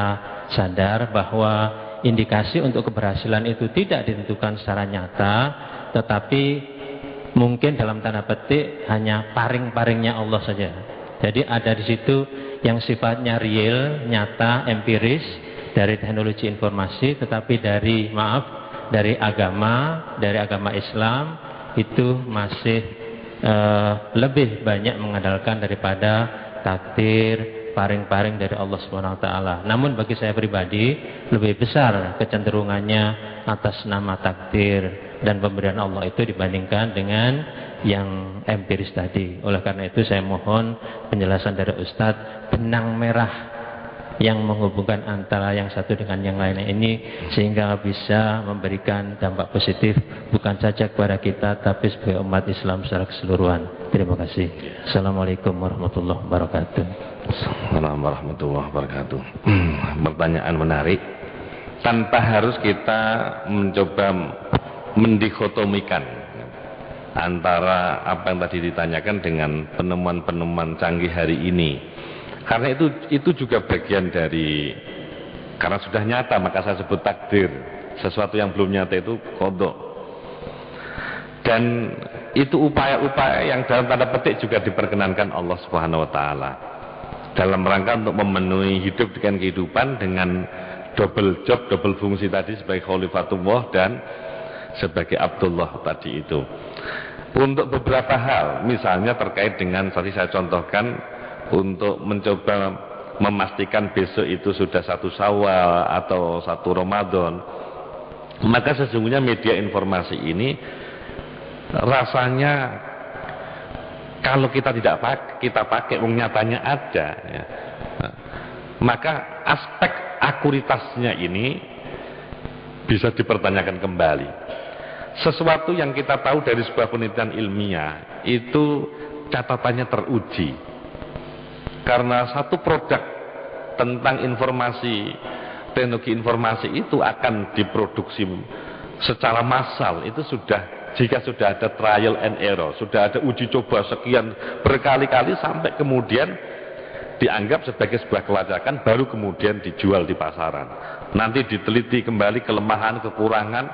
sadar bahwa indikasi untuk keberhasilan itu tidak ditentukan secara nyata, tetapi mungkin dalam tanda petik hanya paring-paringnya Allah saja. Jadi ada di situ yang sifatnya real, nyata, empiris dari teknologi informasi, tetapi dari agama Islam itu masih lebih banyak mengandalkan daripada takdir, paring-paring dari Allah Subhanahu wa taala. Namun bagi saya pribadi lebih besar kecenderungannya atas nama takdir dan pemberian Allah itu dibandingkan dengan yang empiris tadi. Oleh karena itu saya mohon penjelasan dari Ustadz benang merah yang menghubungkan antara yang satu dengan yang lainnya ini, sehingga bisa memberikan dampak positif bukan saja kepada kita tapi sebagai umat Islam secara keseluruhan. Terima kasih. Assalamualaikum warahmatullahi wabarakatuh. Assalamualaikum warahmatullahi wabarakatuh. Pertanyaan menarik. Tanpa harus kita mencoba mendikotomikan antara apa yang tadi ditanyakan dengan penemuan-penemuan canggih hari ini. Karena itu juga bagian dari, karena sudah nyata maka saya sebut takdir. Sesuatu yang belum nyata itu qadha. Dan itu upaya-upaya yang dalam tanda petik juga diperkenankan Allah Subhanahu wa taala dalam rangka untuk memenuhi hidup dengan kehidupan dengan double job, double fungsi tadi sebagai khalifatullah dan sebagai Abdullah tadi itu. Untuk beberapa hal, misalnya terkait dengan tadi saya contohkan untuk mencoba memastikan besok itu sudah 1 Syawal atau 1 Ramadan, maka sesungguhnya media informasi ini rasanya kalau kita tidak kita pakai nyatanya ada ya, maka aspek akuritasnya ini bisa dipertanyakan kembali. sesuatu yang kita tahu dari sebuah penelitian ilmiah itu catatannya teruji. Karena satu produk tentang informasi, teknologi informasi itu akan diproduksi secara massal, itu sudah, jika sudah ada trial and error, sudah ada uji coba sekian berkali-kali sampai kemudian dianggap sebagai sebuah kelayakan, baru kemudian dijual di pasaran. Nanti diteliti kembali kelemahan, kekurangan,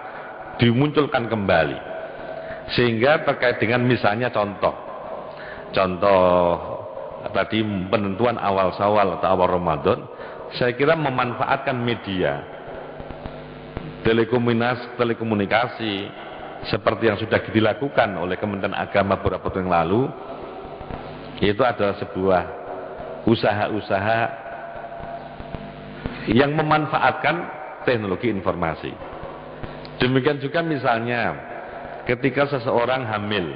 dimunculkan kembali. Sehingga terkait dengan misalnya contoh tadi penentuan awal Syawal atau awal Ramadan, saya kira memanfaatkan media telekomunikasi seperti yang sudah dilakukan oleh Kementerian Agama beberapa tahun yang lalu, itu adalah sebuah usaha-usaha yang memanfaatkan teknologi informasi. Demikian juga misalnya ketika seseorang hamil,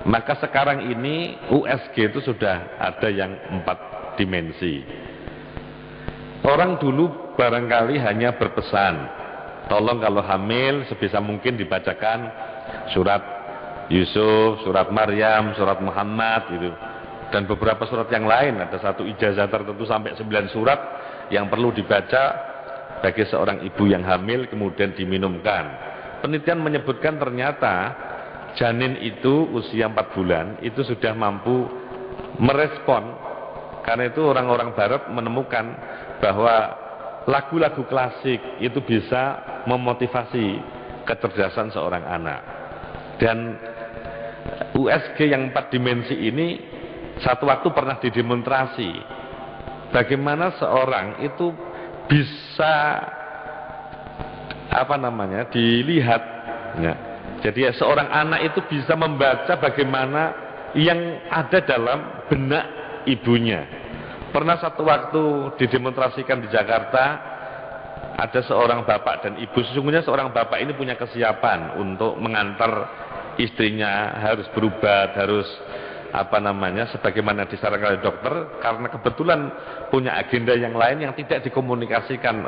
maka sekarang ini USG itu sudah ada yang 4 dimensi. Orang dulu barangkali hanya berpesan, tolong kalau hamil sebisa mungkin dibacakan surat Yusuf, surat Maryam, surat Muhammad gitu. Dan beberapa surat yang lain, ada satu ijazah tertentu sampai 9 surat yang perlu dibaca bagi seorang ibu yang hamil kemudian diminumkan. Penelitian menyebutkan ternyata janin itu usia 4 bulan itu sudah mampu merespon. Karena itu orang-orang barat menemukan bahwa lagu-lagu klasik itu bisa memotivasi kecerdasan seorang anak. Dan USG yang 4 dimensi ini satu waktu pernah didemonstrasi bagaimana seorang itu bisa dilihat ya. Jadi ya, seorang anak itu bisa membaca bagaimana yang ada dalam benak ibunya. Pernah satu waktu didemonstrasikan di Jakarta, ada seorang bapak dan ibu. Sesungguhnya seorang bapak ini punya kesiapan untuk mengantar istrinya, harus berobat, harus sebagaimana disarankan oleh dokter, karena kebetulan punya agenda yang lain yang tidak dikomunikasikan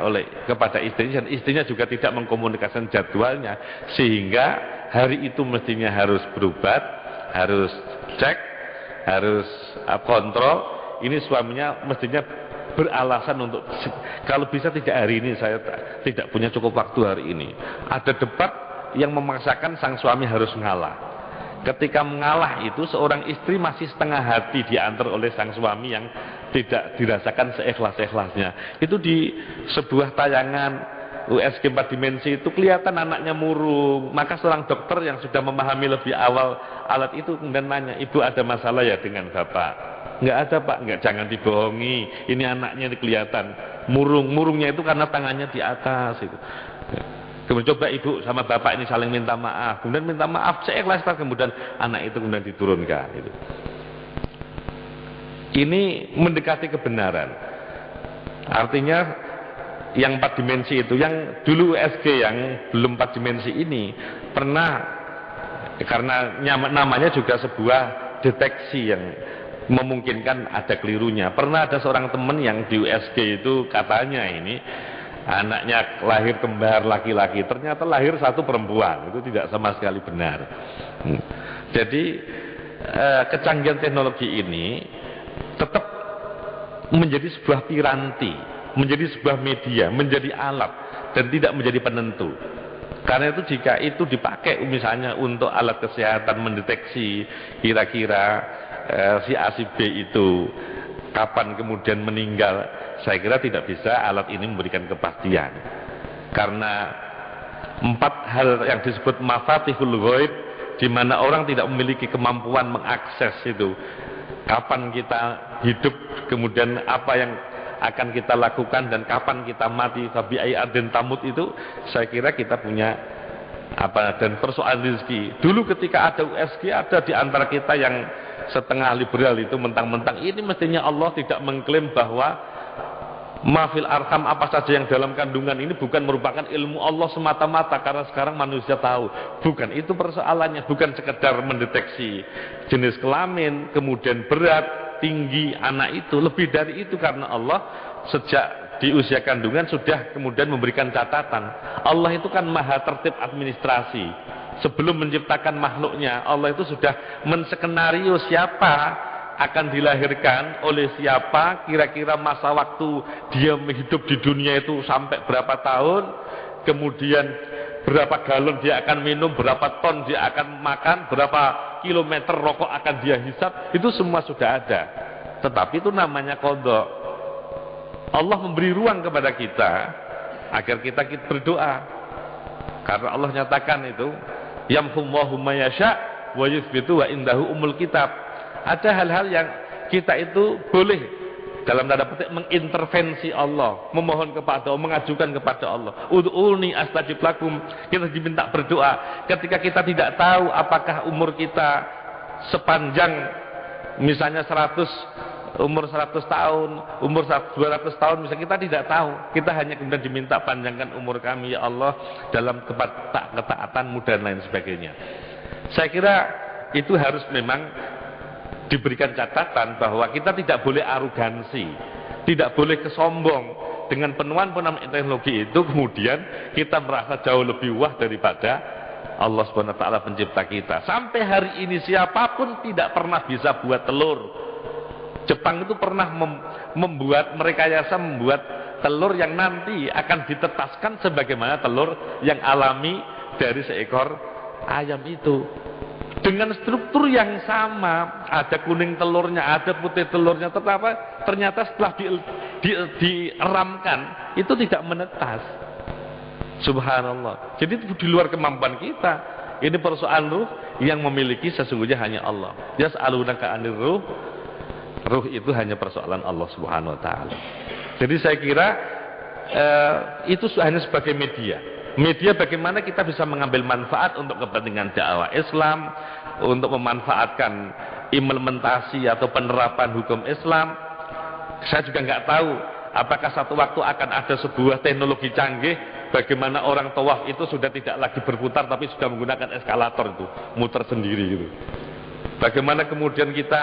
kepada istrinya, dan istrinya juga tidak mengkomunikasikan jadwalnya, sehingga hari itu mestinya harus berobat, harus cek, harus kontrol. Ini suaminya mestinya beralasan untuk, kalau bisa tidak hari ini, saya tidak punya cukup waktu hari ini. Ada debat yang memaksakan sang suami harus ngalah. Ketika mengalah itu, seorang istri masih setengah hati diantar oleh sang suami yang tidak dirasakan seikhlas-ikhlasnya. Itu di sebuah tayangan USG 4 dimensi itu kelihatan anaknya murung. Maka seorang dokter yang sudah memahami lebih awal alat itu kemudian nanya, "Ibu ada masalah ya dengan bapak?" "Enggak ada Pak." "Enggak, jangan dibohongi. Ini anaknya kelihatan murung. Murungnya itu karena tangannya di atas itu." Kemudian coba ibu sama bapak ini saling minta maaf. Kemudian minta maaf seikhlas, kemudian anak itu kemudian diturunkan. Itu. Ini mendekati kebenaran. Artinya yang 4 dimensi itu, yang dulu USG yang belum 4 dimensi ini pernah, karena namanya juga sebuah deteksi yang memungkinkan ada kelirunya. Pernah ada seorang teman yang di USG itu katanya ini anaknya lahir kembar laki-laki, ternyata lahir satu perempuan. Itu tidak sama sekali benar. Jadi kecanggihan teknologi ini tetap menjadi sebuah piranti, menjadi sebuah media, menjadi alat, dan tidak menjadi penentu. Karena itu jika itu dipakai misalnya untuk alat kesehatan mendeteksi kira-kira si A si B itu kapan kemudian meninggal, saya kira tidak bisa alat ini memberikan kepastian. Karena 4 hal yang disebut mafatihul ghaib, di mana orang tidak memiliki kemampuan mengakses itu. Kapan kita hidup, kemudian apa yang akan kita lakukan, dan kapan kita mati, fabi ai ardin tamut, itu saya kira kita punya dan persoalan rezeki. Dulu ketika ada USG, ada di antara kita yang setengah liberal itu mentang-mentang ini mestinya Allah tidak mengklaim bahwa mafil arham, apa saja yang dalam kandungan ini bukan merupakan ilmu Allah semata-mata, karena sekarang manusia tahu. Bukan itu persoalannya, bukan sekedar mendeteksi jenis kelamin, kemudian berat, tinggi anak itu, lebih dari itu, karena Allah sejak di usia kandungan sudah kemudian memberikan catatan. Allah itu kan maha tertib administrasi. sebelum menciptakan makhluknya, Allah itu sudah menskenario siapa akan dilahirkan oleh siapa, kira-kira masa waktu dia hidup di dunia itu sampai berapa tahun, kemudian berapa galon dia akan minum, berapa ton dia akan makan, berapa kilometer rokok akan dia hisap, itu semua sudah ada. Tetapi itu namanya qadha. Allah memberi ruang kepada kita agar kita berdoa. Karena Allah nyatakan itu, yamhullahu ma yasha wa yuthbitu wa indahu umul kitab. Ada hal-hal yang kita itu boleh dalam tanda petik mengintervensi Allah, memohon kepada Allah, mengajukan kepada Allah. Ud'uni astajib lakum. Kita diminta berdoa ketika kita tidak tahu apakah umur kita sepanjang misalnya umur 100 tahun, umur 200 tahun, misalnya kita tidak tahu. Kita hanya kemudian diminta panjangkan umur kami ya Allah dalam ketaatan-Mu dan lain sebagainya. Saya kira itu harus memang diberikan catatan bahwa kita tidak boleh arogansi, tidak boleh kesombong dengan penemuan-penemuan teknologi itu, kemudian kita merasa jauh lebih wah daripada Allah Subhanahu wa taala pencipta kita. Sampai hari ini siapapun tidak pernah bisa buat telur. Jepang itu pernah merekayasa membuat telur yang nanti akan ditetaskan sebagaimana telur yang alami dari seekor ayam itu. Dengan struktur yang sama, ada kuning telurnya, ada putih telurnya, tetapi ternyata setelah dieramkan itu tidak menetas. Subhanallah. Jadi itu di luar kemampuan kita. Ini persoalan ruh yang memiliki sesungguhnya hanya Allah. Yas'alunaka 'anir ruh. Ruh itu hanya persoalan Allah Subhanahu wa taala. Jadi saya kira itu hanya sebagai media. Media bagaimana kita bisa mengambil manfaat untuk kepentingan dakwah Islam, untuk memanfaatkan implementasi atau penerapan hukum Islam. Saya juga nggak tahu apakah satu waktu akan ada sebuah teknologi canggih bagaimana orang tawaf itu sudah tidak lagi berputar tapi sudah menggunakan eskalator itu, muter sendiri gitu. Bagaimana kemudian kita,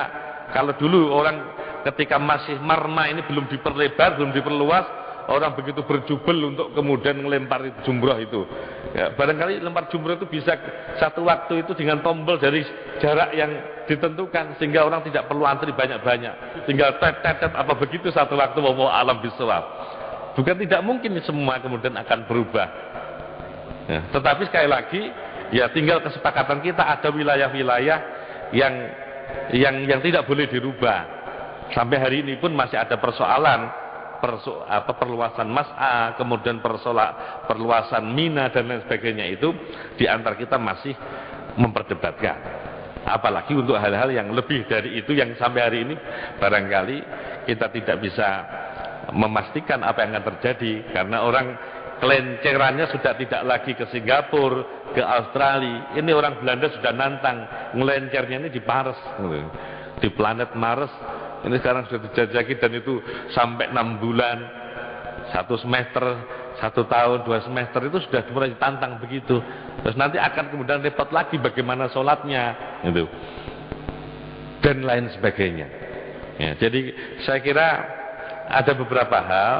kalau dulu orang ketika masih marma ini belum diperlebar, belum diperluas, orang begitu berjubel untuk kemudian melempar jumroh itu. Ya, barangkali lempar jumroh itu bisa satu waktu itu dengan tombol dari jarak yang ditentukan sehingga orang tidak perlu antri banyak-banyak. Tinggal tet apa begitu satu waktu mau alam bisawab. Bukan tidak mungkin semua kemudian akan berubah. Ya, tetapi sekali lagi ya tinggal kesepakatan kita, ada wilayah-wilayah yang tidak boleh dirubah. Sampai hari ini pun masih ada persoalan perluasan Mas'a, kemudian perluasan Mina dan lain sebagainya, itu di antara kita masih memperdebatkan. Apalagi untuk hal-hal yang lebih dari itu yang sampai hari ini barangkali kita tidak bisa memastikan apa yang akan terjadi, karena orang kelencerannya sudah tidak lagi ke Singapura, ke Australia. Ini orang Belanda sudah nantang ngelencernya ini di Mars, di planet Mars. Ini sekarang sudah dijajaki dan itu sampai 6 bulan, 1 semester, 1 tahun, 2 semester itu sudah mulai ditantang begitu. Terus nanti akan kemudian repot lagi bagaimana sholatnya, gitu, dan lain sebagainya. Ya, jadi saya kira ada beberapa hal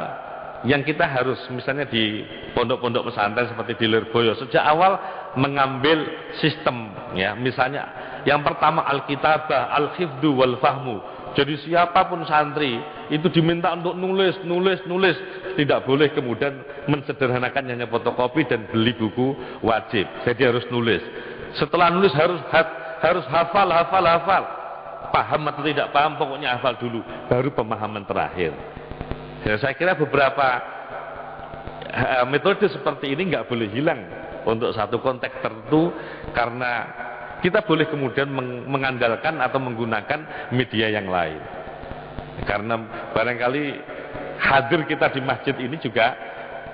yang kita harus, misalnya di pondok-pondok pesantren seperti di Lirboyo, sejak awal mengambil sistem, ya, misalnya yang pertama al-kitabah, al-hifdu wal fahmu. Jadi siapapun santri itu diminta untuk nulis. Tidak boleh kemudian mensederhanakan hanya fotokopi dan beli buku wajib. Jadi harus nulis. Setelah nulis harus hafal. Paham atau tidak paham, pokoknya hafal dulu. Baru pemahaman terakhir. Ya, saya kira beberapa metode seperti ini nggak boleh hilang untuk satu konteks tertentu, karena kita boleh kemudian mengandalkan atau menggunakan media yang lain. Karena barangkali hadir kita di masjid ini juga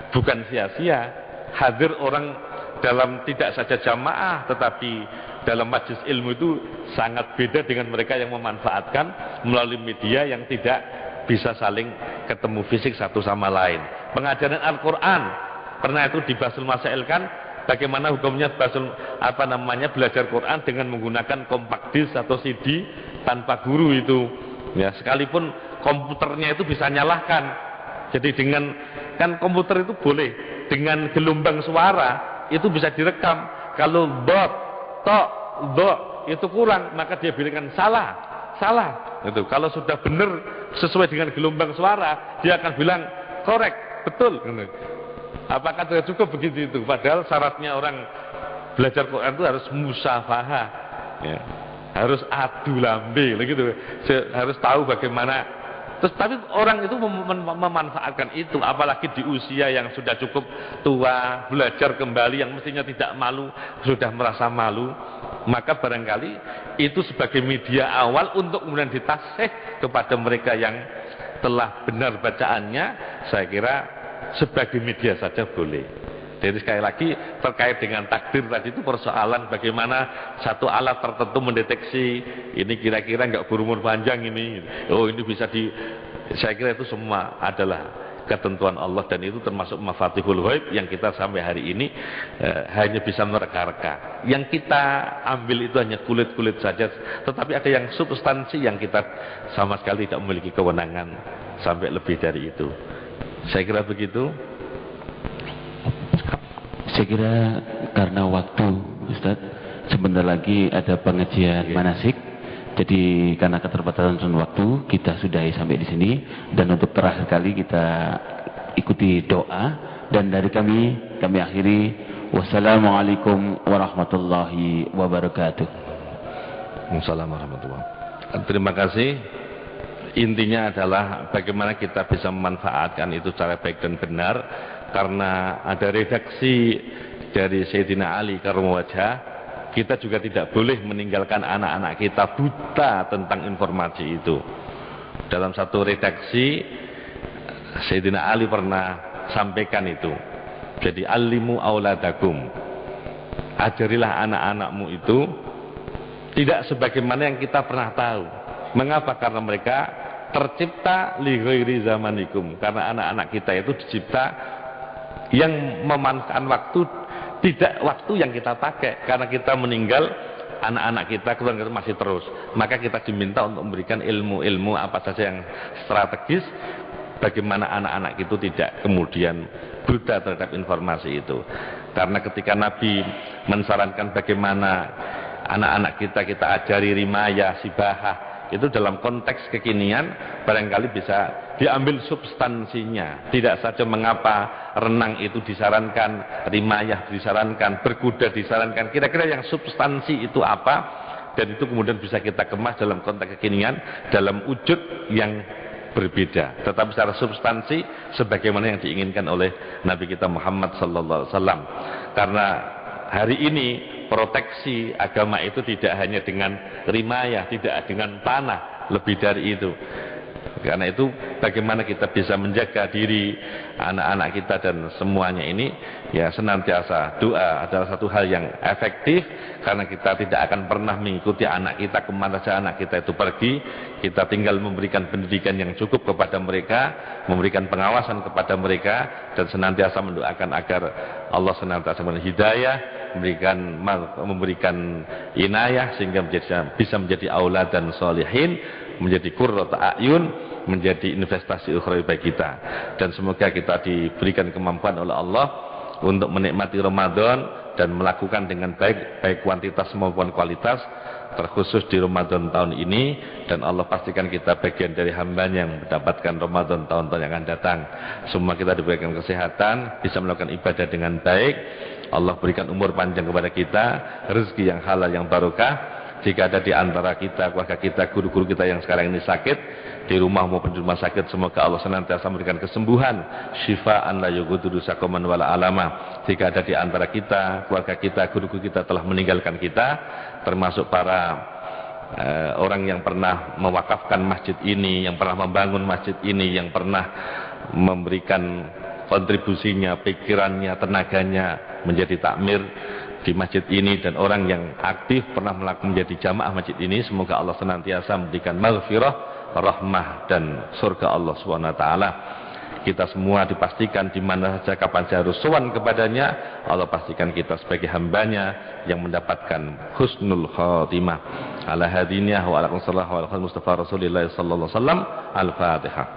bukan sia-sia. Hadir orang dalam tidak saja jamaah, tetapi dalam majelis ilmu itu sangat beda dengan mereka yang memanfaatkan melalui media yang tidak bisa saling ketemu fisik satu sama lain. Pengajaran Al-Quran pernah itu dibahas Masail kan, bagaimana hukumnya belajar Quran dengan menggunakan compact disc atau CD tanpa guru itu, ya, sekalipun komputernya itu bisa nyalahkan. Jadi dengan kan komputer itu boleh dengan gelombang suara itu bisa direkam, Kalau bot, tok, dok itu kurang, maka dia bilangkan salah. Itu. Kalau sudah benar sesuai dengan gelombang suara, dia akan bilang korek, betul. Apakah sudah cukup begitu itu? Padahal syaratnya orang belajar Quran itu harus musafahah, ya. Harus adu lambe, gitu. Harus tahu bagaimana. Terus tapi orang itu memanfaatkan itu, apalagi di usia yang sudah cukup tua, belajar kembali yang mestinya tidak malu, sudah merasa malu, maka barangkali itu sebagai media awal untuk kemudian ditasih kepada mereka yang telah benar bacaannya. Saya kira sebagai media saja boleh. Jadi sekali lagi terkait dengan takdir tadi itu persoalan bagaimana satu alat tertentu mendeteksi ini kira-kira nggak berumur panjang ini. Oh ini bisa saya kira itu semua adalah ketentuan Allah dan itu termasuk mafatihul ghaib yang kita sampai hari ini hanya bisa mereka-reka. Yang kita ambil itu hanya kulit-kulit saja, tetapi ada yang substansi yang kita sama sekali tidak memiliki kewenangan sampai lebih dari itu. Saya kira begitu. Saya kira karena waktu, Ustaz, sebentar lagi ada pengajian manasik. Jadi karena keterbatasan waktu, kita sudahi sampai di sini. Dan untuk terakhir kali kita ikuti doa. Dan dari kami akhiri. Wassalamualaikum warahmatullahi wabarakatuh. Wassalamualaikum warahmatullahi wabarakatuh. Terima kasih. Intinya adalah bagaimana kita bisa memanfaatkan itu secara baik dan benar. Karena ada redaksi dari Sayyidina Ali karomah wajah, kita juga tidak boleh meninggalkan anak-anak kita buta tentang informasi itu. Dalam satu redaksi Sayyidina Ali pernah sampaikan itu. Jadi alimu auladakum, ajarilah anak-anakmu itu tidak sebagaimana yang kita pernah tahu. Mengapa? Karena mereka tercipta li ghairi zamanikum. Karena anak-anak kita itu dicipta yang memanfaatkan waktu, tidak waktu yang kita pakai. Karena kita meninggal, anak-anak kita keluarga masih terus, maka kita diminta untuk memberikan ilmu-ilmu apa saja yang strategis, bagaimana anak-anak itu tidak kemudian buta terhadap informasi itu. Karena ketika Nabi mensarankan bagaimana anak-anak kita ajari rimayah, sibahah, itu dalam konteks kekinian barangkali bisa diambil substansinya. Tidak saja mengapa renang itu disarankan, rimayah disarankan, berkuda disarankan, kira-kira yang substansi itu apa, dan itu kemudian bisa kita kemas dalam konteks kekinian dalam wujud yang berbeda, tetapi secara substansi sebagaimana yang diinginkan oleh Nabi kita Muhammad sallallahu alaihi wasallam. Karena hari ini proteksi agama itu tidak hanya dengan rimayah, tidak dengan panah, lebih dari itu. Karena itu bagaimana kita bisa menjaga diri anak-anak kita dan semuanya ini, ya senantiasa doa adalah satu hal yang efektif. Karena kita tidak akan pernah mengikuti anak kita kemana saja anak kita itu pergi. Kita tinggal memberikan pendidikan yang cukup kepada mereka, memberikan pengawasan kepada mereka, dan senantiasa mendoakan agar Allah senantiasa memberikan hidayah, memberikan inayah sehingga bisa menjadi aulad dan sholihin, menjadi qurratu a'yun, menjadi investasi ukhrawi bagi kita. Dan semoga kita diberikan kemampuan oleh Allah untuk menikmati Ramadan dan melakukan dengan baik kuantitas maupun kualitas, terkhusus di Ramadan tahun ini. Dan Allah pastikan kita bagian dari hambanya yang mendapatkan Ramadan tahun-tahun yang akan datang. Semua kita diberikan kesehatan, bisa melakukan ibadah dengan baik. Allah berikan umur panjang kepada kita, rezeki yang halal yang barokah. Jika ada di antara kita, keluarga kita, guru-guru kita yang sekarang ini sakit, di rumah maupun di rumah sakit, semoga Allah senantiasa memberikan kesembuhan, syifaan la yughadiru saqaman wala alama. Jika ada di antara kita, keluarga kita, guru-guru kita telah meninggalkan kita, termasuk para orang yang pernah mewakafkan masjid ini, yang pernah membangun masjid ini, yang pernah memberikan kontribusinya, pikirannya, tenaganya menjadi takmir di masjid ini, dan orang yang aktif pernah menjadi jamaah masjid ini, semoga Allah senantiasa memberikan maghfirah, rahmah dan surga Allah SWT. Kita semua dipastikan di mana saja kapan saja harus sowan kepadanya. Allah pastikan kita sebagai hambanya yang mendapatkan husnul khatimah. Ala hadiniyah wa ala sallallahu wa ala Mustafa Rasulillah sallallahu alaihi wasallam. Al-Fatihah.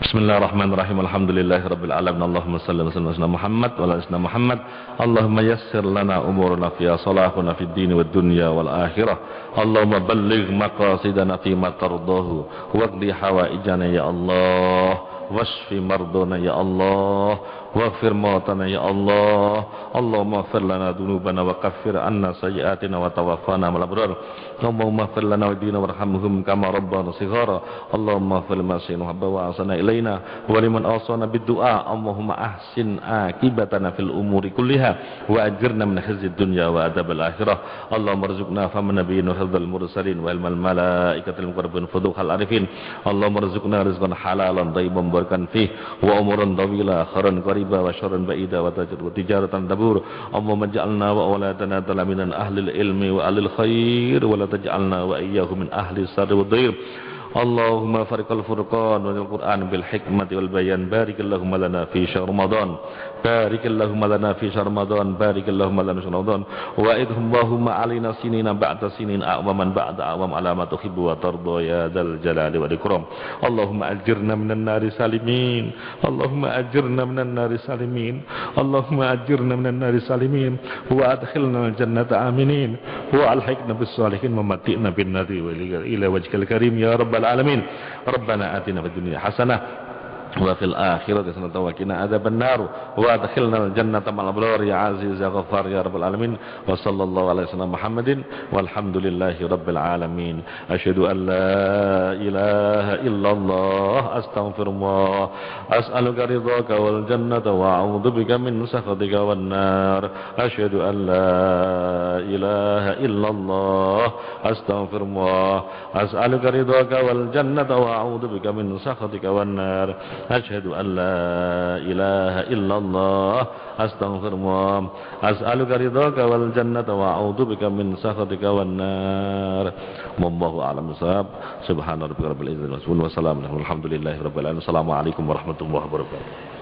Bismillahirrahmanirrahim. Alhamdulillahirabbil alamin. Allahumma shalli wa sallim ala Muhammad wa ala ali Muhammad. Allahumma yassir lana umurana fi salahuna fid din wad dunya wal akhirah. Allahumma balligh maqasidana fi ma tardahu waqdi hawaijana ya Allah. Washfi mardana ya Allah, waghfir mautana ya Allah. Allahumma ighfir lana dhunubana wa kaffir anna sayyi'atina wa tawaffana ma'al abrar. Allahumma ighfir lana wahdina warhamhum kama rabbana shighara. Allahumma ighfir lana ma habba wa asana ilaina wa liman awsana bid-du'a. Allahumma ahsin akibatana fil umuri kulliha wa ajirna min khizyid dunya wa adzabil akhirah. Allahumma arzuqna faman nabiyyin wa hifdzal mursalin wa ilmal malaikatil muqarrabin fuduhal arifin. Allahumma arzuqna rizqan halalan thayyiban barakan fih wa umuran tawila khairan qariba wa syarran ba'ida wa tijaratan tabur. Allahumma ij'alna wa auladana talaminan ahlil ilmi wa ahlil khair wa la taj'alna wa iyyahum min ahli sarri wa dhair. Allahumma fariqal furqan wal Qur'an bil hikmati wal bayan. Barikallahumma lana fi syahr Ramadan. Barikallahumma lana fi syahr Ramadan. Barikallahumma lana fi Ramadan. Wa idhumma alina sinina ba'da sinin a'waman ba'da a'wam ala ma tuhibbu wa tarda ya dzal jalali wal ikram. Allahumma ajirna minan nari salimin. Allahumma ajirna minan nari salimin. Allahumma ajirna minan nari salimin wa adkhilna al jannata aminin wa alhiqna bis salihin wa matina bin nadi wa ila wajhikal karim ya rabbal العالمين. ربنا آتنا في الدنيا حسنة وفي الآخرة حسنة وقنا عذاب النار وادخلنا الجنة مع الأبرار يا عزيز يا غفار يا رب العالمين. وصلى الله على سيدنا محمد والحمد لله رب العالمين. أشهد أن لا إله إلا الله أستغفر الله أسألك رضاك والجنة وأعوذ بك من سخطك والنار. أشهد أن لا إله إلا الله أستغفر الله أسألك رضاك والجنة وأعوذ بك من سخطك والنار. أشهد أن لا إله إلا الله أستغفر الله أسألك رضاك والجنة وأعوذ بك من سخطك والنار. والله أعلم بالصواب. سبحان ربك رب العزة والسلام والحمد لله رب العالمين. السلام عليكم ورحمة الله وبركاته.